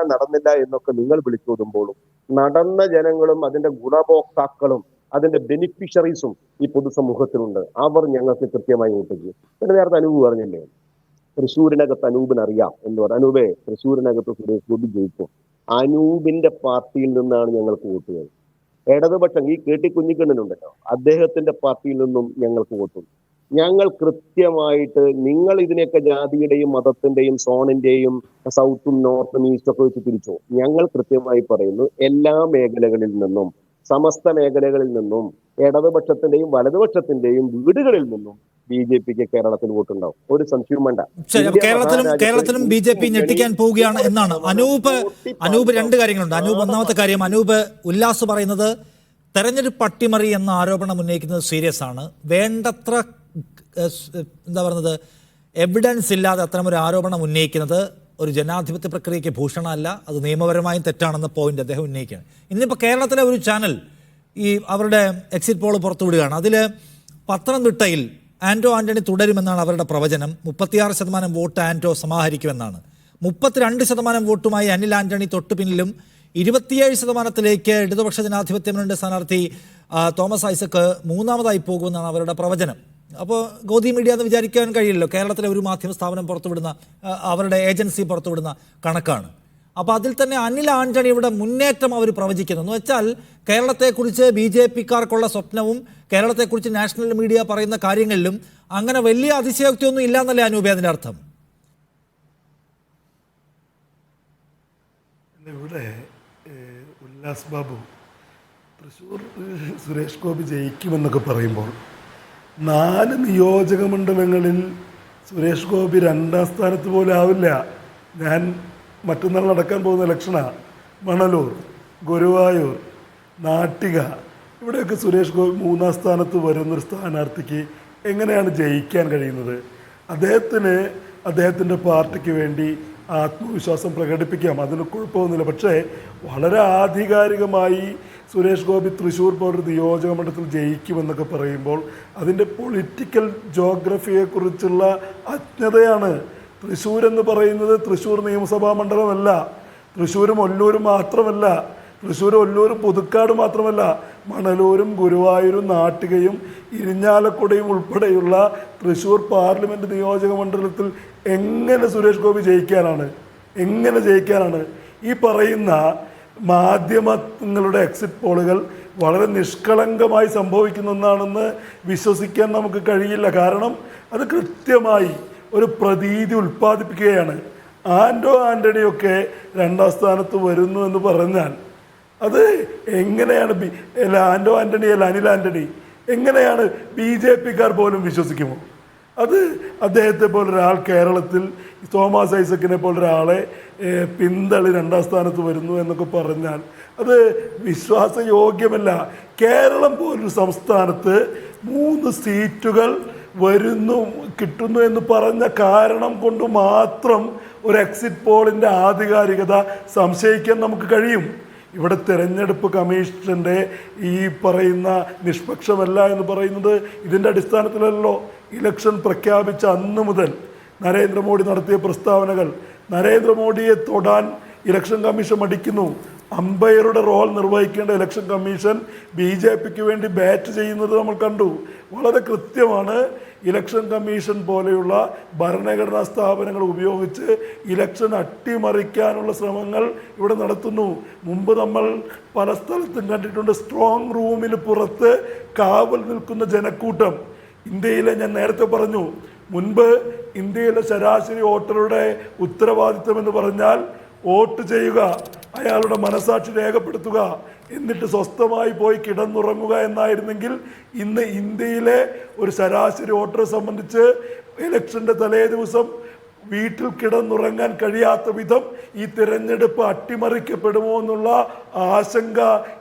എന്നൊക്കെ നിങ്ങൾ വിളിച്ചോതുമ്പോഴും നടന്ന ജനങ്ങളും അതിന്റെ ഗുണഭോക്താക്കളും അതിന്റെ ബെനിഫിഷ്യറീസും ഈ പൊതുസമൂഹത്തിലുണ്ട്. അവർ ഞങ്ങൾക്ക് കൃത്യമായി വോട്ട്. പിന്നെ നേരത്തെ അനൂപ് പറഞ്ഞില്ലേ, തൃശ്ശൂരിനകത്ത് അനൂപിന് അറിയാം എന്ന് പറഞ്ഞു. അനൂപേ, തൃശ്ശൂരിനകത്ത് സുരേഷ് ഗോപി ജയിക്കും. അനൂപിന്റെ പാർട്ടിയിൽ നിന്നാണ് ഞങ്ങൾക്ക് വോട്ട് ചെയ്തത്. ഇടതുപക്ഷം ഈ KT കുഞ്ഞിക്കണ്ണനുണ്ടല്ലോ, അദ്ദേഹത്തിന്റെ പാർട്ടിയിൽ നിന്നും ഞങ്ങൾക്ക് വോട്ടുണ്ട്. ഞങ്ങൾ കൃത്യമായിട്ട്, നിങ്ങൾ ഇതിനെയൊക്കെ ജാതിയുടെയും മതത്തിന്റെയും സോണിന്റെയും സൗത്തും നോർത്തും ഈസ്റ്റും ഒക്കെ വെച്ച് തിരിച്ചു. ഞങ്ങൾ കൃത്യമായി പറയുന്നു, എല്ലാ മേഖലകളിൽ നിന്നും, സമസ്ത മേഖലകളിൽ നിന്നും, ഇടതുപക്ഷത്തിന്റെയും വലതുപക്ഷത്തിന്റെയും വീടുകളിൽ നിന്നും BJPക്ക് കേരളത്തിൽ വോട്ടുണ്ടാവും. ഒരു സംശയവും വേണ്ട. കേരളത്തിലും BJP ഞെട്ടിക്കാൻ പോവുകയാണ് എന്നാണ് അനൂപ് 2 കാര്യങ്ങളുണ്ട്. അനൂപ്, ഒന്നാമത്തെ കാര്യം, അനൂപ് ഉല്ലാസ് പറയുന്നത് തെരഞ്ഞെടുപ്പ് അട്ടിമറി എന്ന ആരോപണം ഉന്നയിക്കുന്നത് സീരിയസ് ആണ്. വേണ്ടത്ര എന്താ പറയുന്നത്, എവിഡൻസ് ഇല്ലാതെ അത്തരമൊരു ആരോപണം ഉന്നയിക്കുന്നത് ഒരു ജനാധിപത്യ പ്രക്രിയയ്ക്ക് ഭൂഷണമല്ല, അത് നിയമപരമായും തെറ്റാണെന്ന പോയിന്റ് അദ്ദേഹം ഉന്നയിക്കുകയാണ്. ഇന്നിപ്പോൾ കേരളത്തിലെ ഒരു ചാനൽ ഈ അവരുടെ എക്സിറ്റ് പോൾ പുറത്തുവിടുകയാണ്. അതിൽ പത്തനംതിട്ടയിൽ ആന്റണി തുടരുമെന്നാണ് അവരുടെ പ്രവചനം. 36% വോട്ട് ആന്റോ സമാഹരിക്കുമെന്നാണ്. 32% വോട്ടുമായി അനിൽ ആന്റണി തൊട്ടു പിന്നിലും 27% ഇടതുപക്ഷ ജനാധിപത്യ മുന്നണിയുടെ സ്ഥാനാർത്ഥി തോമസ് ഐസക് 3ാമതായി പോകുമെന്നാണ് അവരുടെ പ്രവചനം. അപ്പോൾ ഗോദി മീഡിയ എന്ന് വിചാരിക്കാൻ കഴിയില്ലല്ലോ. കേരളത്തിലെ ഒരു മാധ്യമ സ്ഥാപനം പുറത്തുവിടുന്ന, അവരുടെ ഏജൻസി പുറത്തുവിടുന്ന കണക്കാണ്. അപ്പോൾ അതിൽ തന്നെ അനിൽ ആന്റണിയുടെ മുന്നേറ്റം അവർ പ്രവചിക്കുന്നു. എന്ന് വെച്ചാൽ കേരളത്തെക്കുറിച്ച് BJPക്കാർക്കുള്ള സ്വപ്നവും കേരളത്തെക്കുറിച്ച് നാഷണൽ മീഡിയ പറയുന്ന കാര്യങ്ങളിലും അങ്ങനെ വലിയ അതിശയോക്തിയൊന്നും ഇല്ല എന്നല്ലേ അനൂപേ അതിൻ്റെ അർത്ഥം? ഇവിടെ ഉല്ലാസ് ബാബു തൃശ്ശൂർ സുരേഷ് ഗോപി ജയിക്കുമെന്നൊക്കെ പറയുമ്പോൾ 4 നിയോജക മണ്ഡലങ്ങളിൽ സുരേഷ് ഗോപി 2ാം സ്ഥാനത്ത് പോലും ആവില്ല. ഞാൻ മറ്റന്നാൾ നടക്കാൻ പോകുന്ന ഇലക്ഷനാണ്. മണലൂർ, ഗുരുവായൂർ, നാട്ടിക, ഇവിടെയൊക്കെ സുരേഷ് ഗോപി 3ാം സ്ഥാനത്ത് വരുന്നൊരു സ്ഥാനാർത്ഥിക്ക് എങ്ങനെയാണ് ജയിക്കാൻ കഴിയുന്നത്? അദ്ദേഹത്തിൻ്റെ പാർട്ടിക്ക് വേണ്ടി ആത്മവിശ്വാസം പ്രകടിപ്പിക്കാം, അതിന് കുഴപ്പമൊന്നുമില്ല. പക്ഷേ വളരെ ആധികാരികമായി സുരേഷ് ഗോപി തൃശ്ശൂർ പോലൊരു നിയോജക മണ്ഡലത്തിൽ ജയിക്കുമെന്നൊക്കെ പറയുമ്പോൾ അതിൻ്റെ പൊളിറ്റിക്കൽ ജോഗ്രഫിയെക്കുറിച്ചുള്ള അജ്ഞതയാണ്. തൃശ്ശൂർ എന്ന് പറയുന്നത് തൃശ്ശൂർ നിയമസഭാ മണ്ഡലമല്ല, തൃശ്ശൂരും ഒല്ലൂരും മാത്രമല്ല, തൃശ്ശൂർ ഒല്ലൂരും പുതുക്കാട് മാത്രമല്ല, മണലൂരും ഗുരുവായൂരും നാട്ടികയും ഇരിഞ്ഞാലക്കുടയും ഉൾപ്പെടെയുള്ള തൃശ്ശൂർ പാർലമെൻറ്റ് നിയോജക മണ്ഡലത്തിൽ എങ്ങനെ സുരേഷ് ഗോപി ജയിക്കാനാണ്? എങ്ങനെ ജയിക്കാനാണ്? ഈ പറയുന്ന മാധ്യമങ്ങളുടെ എക്സിറ്റ് പോളുകൾ വളരെ നിഷ്കളങ്കമായി സംഭവിക്കുന്ന ഒന്നാണെന്ന് വിശ്വസിക്കാൻ നമുക്ക് കഴിയില്ല. കാരണം അത് കൃത്യമായി ഒരു പ്രതീതി ഉൽപ്പാദിപ്പിക്കുകയാണ്. ആൻ്റണിയൊക്കെ രണ്ടാം സ്ഥാനത്ത് വരുന്നു എന്ന് പറഞ്ഞാൽ അത് എങ്ങനെയാണ് ആൻ്റണി അല്ല അനിൽ ആൻ്റണി എങ്ങനെയാണ് BJPക്കാർ പോലും വിശ്വസിക്കുമോ? അത് അദ്ദേഹത്തെ പോലൊരാൾ കേരളത്തിൽ തോമസ് ഐസക്കിനെ പോലൊരാളെ പിന്തള്ളി രണ്ടാം സ്ഥാനത്ത് വരുന്നു എന്നൊക്കെ പറഞ്ഞാൽ അത് വിശ്വാസയോഗ്യമല്ല. കേരളം പോലൊരു സംസ്ഥാനത്ത് 3 സീറ്റുകൾ കിട്ടുന്നു എന്ന് പറഞ്ഞ കാരണം കൊണ്ട് മാത്രം ഒരു എക്സിറ്റ് പോളിൻ്റെ ആധികാരികത സംശയിക്കാൻ നമുക്ക് കഴിയും. ഇവിടെ തിരഞ്ഞെടുപ്പ് കമ്മീഷൻ്റെ ഈ പറയുന്ന നിഷ്പക്ഷമല്ല എന്ന് പറയുന്നത് ഇതിൻ്റെ അടിസ്ഥാനത്തിലല്ലോ. ഇലക്ഷൻ പ്രഖ്യാപിച്ച അന്ന് മുതൽ നരേന്ദ്രമോദി നടത്തിയ പ്രസ്താവനകൾ, നരേന്ദ്രമോദിയെ തൊടാൻ ഇലക്ഷൻ കമ്മീഷൻ മടിക്കുന്നു. അമ്പയറുടെ റോൾ നിർവഹിക്കേണ്ട ഇലക്ഷൻ കമ്മീഷൻ BJPക്ക് വേണ്ടി ബാറ്റ് ചെയ്യുന്നത് നമ്മൾ കണ്ടു. വളരെ കൃത്യമാണ്. ഇലക്ഷൻ കമ്മീഷൻ പോലെയുള്ള ഭരണഘടനാ സ്ഥാപനങ്ങൾ ഉപയോഗിച്ച് ഇലക്ഷൻ അട്ടിമറിക്കാനുള്ള ശ്രമങ്ങൾ ഇവിടെ നടത്തുന്നു. മുമ്പ് നമ്മൾ പല സ്ഥലത്തും കണ്ടിട്ടുണ്ട്. സ്ട്രോങ് റൂമിന് പുറത്ത് കാവൽ നിൽക്കുന്ന ജനക്കൂട്ടം. ഇന്ത്യയിലെ, ഞാൻ നേരത്തെ പറഞ്ഞു, മുൻപ് ഇന്ത്യയിലെ ശരാശരി വോട്ടറുടെ ഉത്തരവാദിത്വം എന്ന് പറഞ്ഞാൽ വോട്ട് ചെയ്യുക, അയാളുടെ മനസാക്ഷി രേഖപ്പെടുത്തുക, എന്നിട്ട് സ്വസ്ഥമായി പോയി കിടന്നുറങ്ങുക എന്നായിരുന്നെങ്കിൽ ഇന്ന് ഇന്ത്യയിലെ ഒരു ശരാശരി വോട്ടറെ സംബന്ധിച്ച് ഇലക്ഷൻ്റെ തലേ ദിവസം വീട്ടിൽ കിടന്നുറങ്ങാൻ കഴിയാത്ത വിധം ഈ തിരഞ്ഞെടുപ്പ് അട്ടിമറിക്കപ്പെടുമോ എന്നുള്ള ആശങ്ക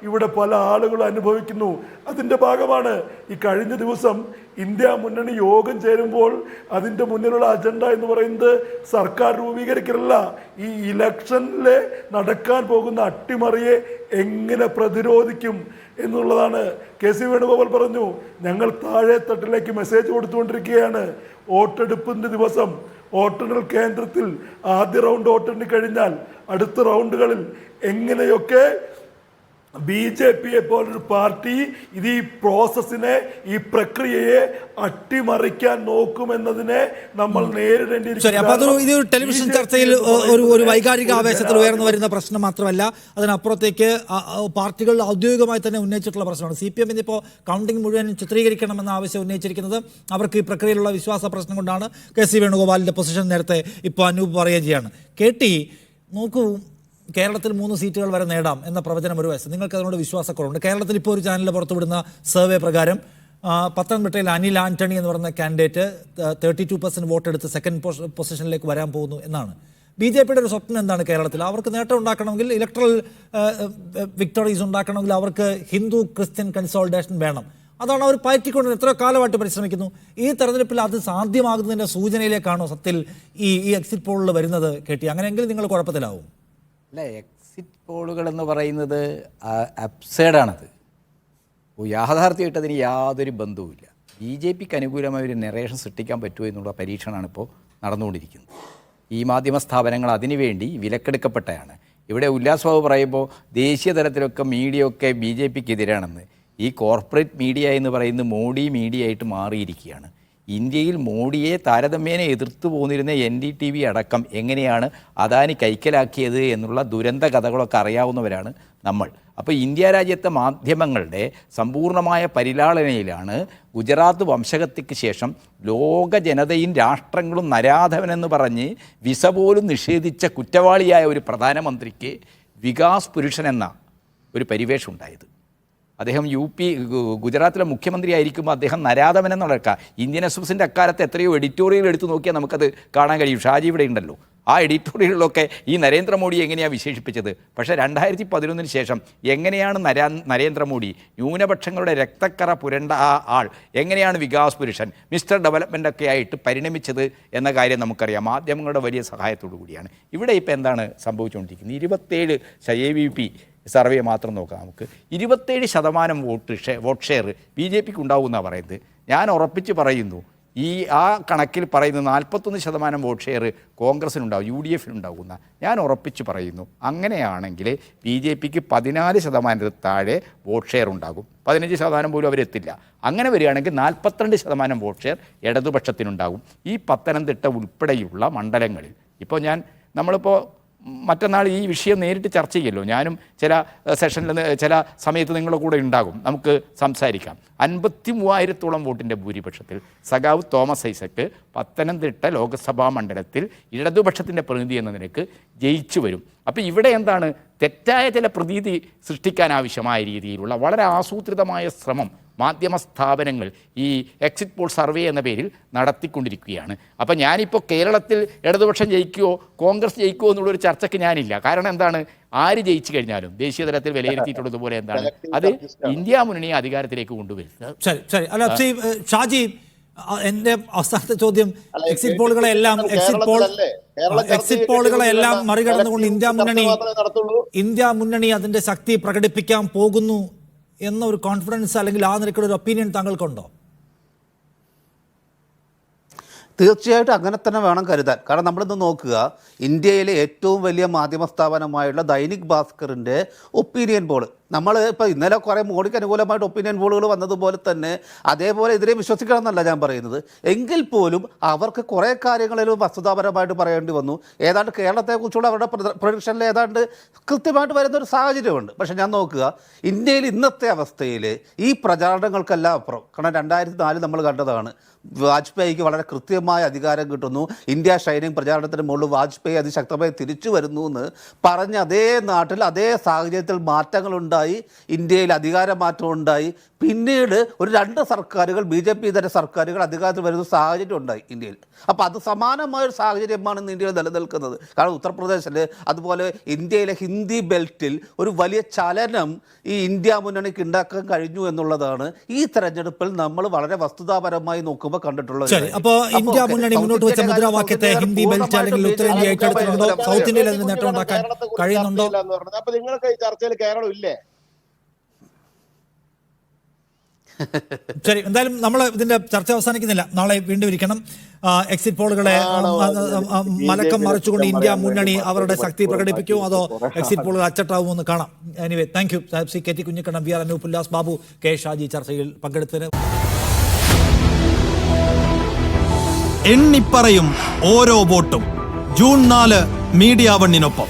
ഇവിടെ പല ആളുകളും അനുഭവിക്കുന്നു. അതിൻ്റെ ഭാഗമാണ് ഈ കഴിഞ്ഞ ദിവസം ഇന്ത്യ മുന്നണി യോഗം ചേരുമ്പോൾ അതിൻ്റെ മുന്നിലുള്ള അജണ്ട എന്ന് പറയുന്നത് സർക്കാർ രൂപീകരിക്കലല്ല, ഈ ഇലക്ഷനിൽ നടക്കാൻ പോകുന്ന അട്ടിമറിയെ എങ്ങനെ പ്രതിരോധിക്കും എന്നുള്ളതാണ്. KC വേണുഗോപാൽ പറഞ്ഞു, ഞങ്ങൾ താഴെ തട്ടിലേക്ക് മെസ്സേജ് കൊടുത്തുകൊണ്ടിരിക്കുകയാണ്. വോട്ടെടുപ്പിൻ്റെ ദിവസം വോട്ടെണ്ണൽ കേന്ദ്രത്തിൽ ആദ്യ റൗണ്ട് വോട്ടെണ്ണി കഴിഞ്ഞാൽ അടുത്ത റൗണ്ടുകളിൽ എങ്ങനെയൊക്കെ BJPയെ പോലൊരു പാർട്ടി ഇത് ഈ പ്രോസസ്സിനെ, ഈ പ്രക്രിയയെ അട്ടിമറിക്കാൻ നോക്കുമെന്നതിനെ നമ്മൾ നേരിടേണ്ടിയിരിക്കുന്നു. ഇത് ടെലിവിഷൻ ചർച്ചയിൽ ഒരു വൈകാരിക ആവേശത്തിൽ ഉയർന്നു വരുന്ന പ്രശ്നം മാത്രമല്ല, അതിനപ്പുറത്തേക്ക് പാർട്ടികൾ ഔദ്യോഗികമായി തന്നെ ഉന്നയിച്ചിട്ടുള്ള പ്രശ്നമാണ്. CPM ഇന്നിപ്പോൾ കൗണ്ടിംഗ് മുഴുവൻ ചിത്രീകരിക്കണമെന്ന ആവശ്യം ഉന്നയിച്ചിരിക്കുന്നത് അവർക്ക് ഈ പ്രക്രിയയിലുള്ള വിശ്വാസ പ്രശ്നം കൊണ്ടാണ്. KC വേണുഗോപാലിൻ്റെ പൊസിഷൻ നേരത്തെ ഇപ്പോൾ അനൂപ് പറയുകയും ചെയ്യാണ്. KT നോക്കൂ, കേരളത്തിൽ 3 സീറ്റുകൾ വരെ നേടാം എന്ന പ്രവചനം ഒരു വയസ്സ്, നിങ്ങൾക്ക് അതിനോട് വിശ്വാസക്കുറവുണ്ട്. കേരളത്തിൽ ഇപ്പോൾ ഒരു ചാനലിൽ പുറത്തുവിടുന്ന സർവേ പ്രകാരം പത്തനംതിട്ടയിൽ അനിൽ ആന്റണി എന്ന് പറയുന്ന കാൻഡിഡേറ്റ് 32% വോട്ടെടുത്ത് സെക്കൻഡ് പൊസിഷനിലേക്ക് വരാൻ പോകുന്നു എന്നാണ്. BJPയുടെ ഒരു സ്വപ്നം എന്താണ് കേരളത്തിൽ? അവർക്ക് നേട്ടം ഉണ്ടാക്കണമെങ്കിൽ, ഇലക്ട്രൽ വിക്ടറീസ് ഉണ്ടാക്കണമെങ്കിൽ അവർക്ക് ഹിന്ദു ക്രിസ്ത്യൻ കൺസോളിഡേഷൻ വേണം. അതാണ് അവർ പയറ്റിക്കൊണ്ട് എത്രയോ കാലമായിട്ട് പരിശ്രമിക്കുന്നു. ഈ തെരഞ്ഞെടുപ്പിൽ അത് സാധ്യമാകുന്നതിൻ്റെ സൂചനയിലേക്കാണോ സത്യത്തിൽ ഈ എക്സിറ്റ് പോളിൽ വരുന്നത്? KT, അങ്ങനെയെങ്കിൽ നിങ്ങൾ കുഴപ്പത്തിലാവും. അല്ല, എക്സിറ്റ് പോളുകൾ എന്ന് പറയുന്നത് അബ്സേഡാണത്. യാഥാർത്ഥ്യമായിട്ട് അതിന് യാതൊരു ബന്ധവുമില്ല. BJPക്ക് അനുകൂലമായ ഒരു നെറേഷൻ സൃഷ്ടിക്കാൻ പറ്റുമോ എന്നുള്ള പരീക്ഷണമാണ് ഇപ്പോൾ നടന്നുകൊണ്ടിരിക്കുന്നത്. ഈ മാധ്യമ സ്ഥാപനങ്ങൾ അതിനുവേണ്ടി വിലക്കെടുക്കപ്പെട്ടതാണ്. ഇവിടെ ഉല്ലാസ് ബാബു പറയുമ്പോൾ ദേശീയ തലത്തിലൊക്കെ മീഡിയ ഒക്കെ BJPക്ക് എതിരാണെന്ന്. ഈ കോർപ്പറേറ്റ് മീഡിയ എന്ന് പറയുന്നത് മോഡി മീഡിയ ആയിട്ട് മാറിയിരിക്കുകയാണ്. ഇന്ത്യയിൽ മോഡിയെ താരതമ്യേന എതിർത്ത് പോന്നിരുന്ന NDTV അടക്കം എങ്ങനെയാണ് അദാനി കൈക്കലാക്കിയത് എന്നുള്ള ദുരന്ത കഥകളൊക്കെ അറിയാവുന്നവരാണ് നമ്മൾ. അപ്പോൾ ഇന്ത്യ രാജ്യത്തെ മാധ്യമങ്ങളുടെ സമ്പൂർണ്ണമായ പരിലാളനയിലാണ് ഗുജറാത്ത് വംശഹത്യക്ക് ശേഷം ലോക ജനതയും രാഷ്ട്രങ്ങളും നരാധവനെന്ന് പറഞ്ഞ് വിസ പോലും നിഷേധിച്ച കുറ്റവാളിയായ ഒരു പ്രധാനമന്ത്രിക്ക് വികാസ് പുരുഷൻ എന്ന ഒരു പരിവേഷം ഉണ്ടായത്. അദ്ദേഹം ഗുജറാത്തിലെ മുഖ്യമന്ത്രി ആയിരിക്കുമ്പോൾ അദ്ദേഹം നരാധമൻ എന്നുള്ള ഇന്ത്യൻ എക്സ്പ്രസിൻ്റെ അക്കാലത്ത് എത്രയോ എഡിറ്റോറിയൽ എടുത്തു നോക്കിയാൽ നമുക്കത് കാണാൻ കഴിയും. ഷാജി ഇവിടെ ഉണ്ടല്ലോ. ആ എഡിറ്റോറിയലിലൊക്കെ ഈ നരേന്ദ്രമോദി എങ്ങനെയാണ് വിശേഷിപ്പിച്ചത്? പക്ഷേ 2011 ശേഷം എങ്ങനെയാണ് നരേന്ദ്രമോദി ന്യൂനപക്ഷങ്ങളുടെ രക്തക്കറ പുരണ്ട ആ ആൾ എങ്ങനെയാണ് വികാസ് പുരുഷൻ മിസ്റ്റർ ഡെവലപ്മെൻ്റ് ഒക്കെ ആയിട്ട് പരിണമിച്ചത് എന്ന കാര്യം നമുക്കറിയാം. മാധ്യമങ്ങളുടെ വലിയ സഹായത്തോടു കൂടിയാണ്. ഇവിടെ ഇപ്പോൾ എന്താണ് സംഭവിച്ചുകൊണ്ടിരിക്കുന്നത്? 27 AVP സർവേ മാത്രം നോക്കാം. നമുക്ക് 27% വോട്ട് ഷെയർ BJPക്ക് ഉണ്ടാവുമെന്നാണ് പറയുന്നത്. ഞാൻ ഉറപ്പിച്ച് പറയുന്നു, ആ കണക്കിൽ പറയുന്നത് 41% വോട്ട് ഷെയർ കോൺഗ്രസിനുണ്ടാവും, UDFിനുണ്ടാവുന്ന ഞാൻ ഉറപ്പിച്ച് പറയുന്നു. അങ്ങനെയാണെങ്കിൽ BJPക്ക് 14% താഴെ വോട്ട് ഷെയർ ഉണ്ടാകും. 15% പോലും അവരെത്തില്ല. അങ്ങനെ വരികയാണെങ്കിൽ 42% വോട്ട് ഷെയർ ഇടതുപക്ഷത്തിനുണ്ടാകും. ഈ പത്തനംതിട്ട ഉൾപ്പെടെയുള്ള മണ്ഡലങ്ങളിൽ ഇപ്പോൾ നമ്മളിപ്പോൾ മറ്റന്നാൾ ഈ വിഷയം നേരിട്ട് ചർച്ച ചെയ്യല്ലോ. ഞാനും ചില സെഷനിൽ ചില സമയത്ത് നിങ്ങളുടെ കൂടെ ഉണ്ടാകും, നമുക്ക് സംസാരിക്കാം. 53,000-ഓളം വോട്ടിൻ്റെ ഭൂരിപക്ഷത്തിൽ സഖാവ് തോമസ് ഐസക്ക് പത്തനംതിട്ട ലോക്സഭാ മണ്ഡലത്തിൽ ഇടതുപക്ഷത്തിൻ്റെ പ്രതിനിധി എന്ന നിലയ്ക്ക് ജയിച്ചു വരും. അപ്പോൾ ഇവിടെ എന്താണ് തെറ്റായ ചില പ്രതീതി സൃഷ്ടിക്കാൻ ആവശ്യമായ രീതിയിലുള്ള വളരെ ആസൂത്രിതമായ ശ്രമം മാധ്യമ സ്ഥാപനങ്ങൾ ഈ എക്സിറ്റ് പോൾ സർവേ എന്ന പേരിൽ നടത്തിക്കൊണ്ടിരിക്കുകയാണ്. അപ്പം ഞാനിപ്പോൾ കേരളത്തിൽ ഇടതുപക്ഷം ജയിക്കുമോ കോൺഗ്രസ് ജയിക്കുമോ എന്നുള്ളൊരു ചർച്ചയ്ക്ക് ഞാനില്ല. കാരണം എന്താണ്, ആര് ജയിച്ചു കഴിഞ്ഞാലും ദേശീയ തലത്തിൽ വിലയിരുത്തിയിട്ടുള്ളതുപോലെ എന്താണ് അത് ഇന്ത്യ മുന്നണിയെ അധികാരത്തിലേക്ക് കൊണ്ടുവരുന്നത്. ശരി. അല്ല ഷാജി, എൻ്റെ അവസാനത്തെ ചോദ്യം, എക്സിറ്റ് പോളുകളെല്ലാം മറികടന്നുകൊണ്ട് ഇന്ത്യ മുന്നണി അതിന്റെ ശക്തി പ്രകടിപ്പിക്കാൻ പോകുന്നു എന്നൊരു കോൺഫിഡൻസ് അല്ലെങ്കിൽ ആ നിലയ്ക്കുള്ള ഒരു ഒപ്പീനിയൻ താങ്കൾക്കുണ്ടോ? തീർച്ചയായിട്ടും അങ്ങനെ തന്നെ വേണം കരുതാൻ. കാരണം നമ്മളിന്ന് നോക്കുക, ഇന്ത്യയിലെ ഏറ്റവും വലിയ മാധ്യമ സ്ഥാപനമായുള്ള ദൈനിക് ഭാസ്കറിൻ്റെ ഒപ്പീനിയൻ പോൾ, നമ്മൾ ഇപ്പോൾ ഇന്നലെ കുറേ മോഡിക്ക് അനുകൂലമായിട്ട് ഒപ്പീനിയൻ പോളുകൾ വന്നതുപോലെ തന്നെ അതേപോലെ ഇതിനെ വിശ്വസിക്കണം എന്നല്ല ഞാൻ പറയുന്നത്. എങ്കിൽ പോലും അവർക്ക് കുറേ കാര്യങ്ങളിൽ വസ്തുതാപരമായിട്ട് പറയേണ്ടി വന്നു. ഏതാണ്ട് കേരളത്തെക്കുറിച്ചുള്ള അവരുടെ പ്രൊഡിക്ഷനിൽ ഏതാണ്ട് കൃത്യമായിട്ട് വരുന്നൊരു സാഹചര്യമുണ്ട്. പക്ഷേ ഞാൻ നോക്കുക, ഇന്ത്യയിൽ ഇന്നത്തെ അവസ്ഥയിൽ ഈ പ്രചാരണങ്ങൾക്കെല്ലാം അപ്പുറം, കാരണം 2004 നമ്മൾ കണ്ടതാണ്, വാജ്പേയിക്ക് വളരെ കൃത്യമായ അധികാരം കിട്ടുന്നു, ഇന്ത്യ ഷൈനിങ് പ്രചാരണത്തിന് മുകളിൽ വാജ്പേയി അതിശക്തമായി തിരിച്ചു വരുന്നു എന്ന് പറഞ്ഞ അതേ നാട്ടിൽ അതേ സാഹചര്യത്തിൽ മാറ്റങ്ങളുണ്ടായി, ഇന്ത്യയിൽ അധികാരമാറ്റം ഉണ്ടായി. പിന്നീട് ഒരു 2 സർക്കാരുകൾ BJP ഇതര സർക്കാരുകൾ അധികാരത്തിൽ വരുന്ന സാഹചര്യം ഉണ്ടായി ഇന്ത്യയിൽ. അപ്പോൾ അത് സമാനമായൊരു സാഹചര്യമാണ് ഇന്ന് ഇന്ത്യയിൽ നിലനിൽക്കുന്നത്. കാരണം ഉത്തർപ്രദേശിൽ അതുപോലെ ഇന്ത്യയിലെ ഹിന്ദി ബെൽറ്റിൽ ഒരു വലിയ ചലനം ഈ ഇന്ത്യ മുന്നണിക്ക് ഉണ്ടാക്കാൻ കഴിഞ്ഞു എന്നുള്ളതാണ് ഈ തെരഞ്ഞെടുപ്പിൽ നമ്മൾ വളരെ വസ്തുതാപരമായി നോക്കുമ്പോൾ കണ്ടിട്ടുള്ളത്. അപ്പോൾ ഇന്ത്യ മുന്നണി മുന്നോട്ട് വെച്ച മുദ്രാവാക്യത്തെ ഹിന്ദി ബെൽറ്റ് അല്ലെങ്കിൽ ഉത്തരേന്ത്യ ഏറ്റെടുത്തിട്ടുണ്ടോ? സൗത്ത് ഇന്ത്യയിൽ അതിന് നേട്ടം ഉണ്ടാക്കാൻ കഴിയുന്നുണ്ടോ? അപ്പൊ നിങ്ങൾക്ക് ഈ ചർച്ചയിൽ കേരളം ഇല്ലേ? ശരി, എന്തായാലും നമ്മൾ ഇതിന്റെ ചർച്ച അവസാനിക്കുന്നില്ല. നാളെ വീണ്ടും ഇരിക്കണം. എക്സിറ്റ് പോളുകളെ മലക്കം മറിച്ചുകൊണ്ട് ഇന്ത്യ മുന്നണി അവരുടെ ശക്തി പ്രകടിപ്പിക്കുമോ അതോ എക്സിറ്റ് പോളുകൾ അച്ചട്ടാവുമോ എന്ന് കാണാം. Anyway, thank you Sahib. KT Kunhikannan, VR Anoop, Ullas Babu, K Shaji ചർച്ചയിൽ പങ്കെടുത്തതിന്. എണ്ണിപ്പറയും ഓരോ വോട്ടും. June 4 media 1-നൊപ്പം.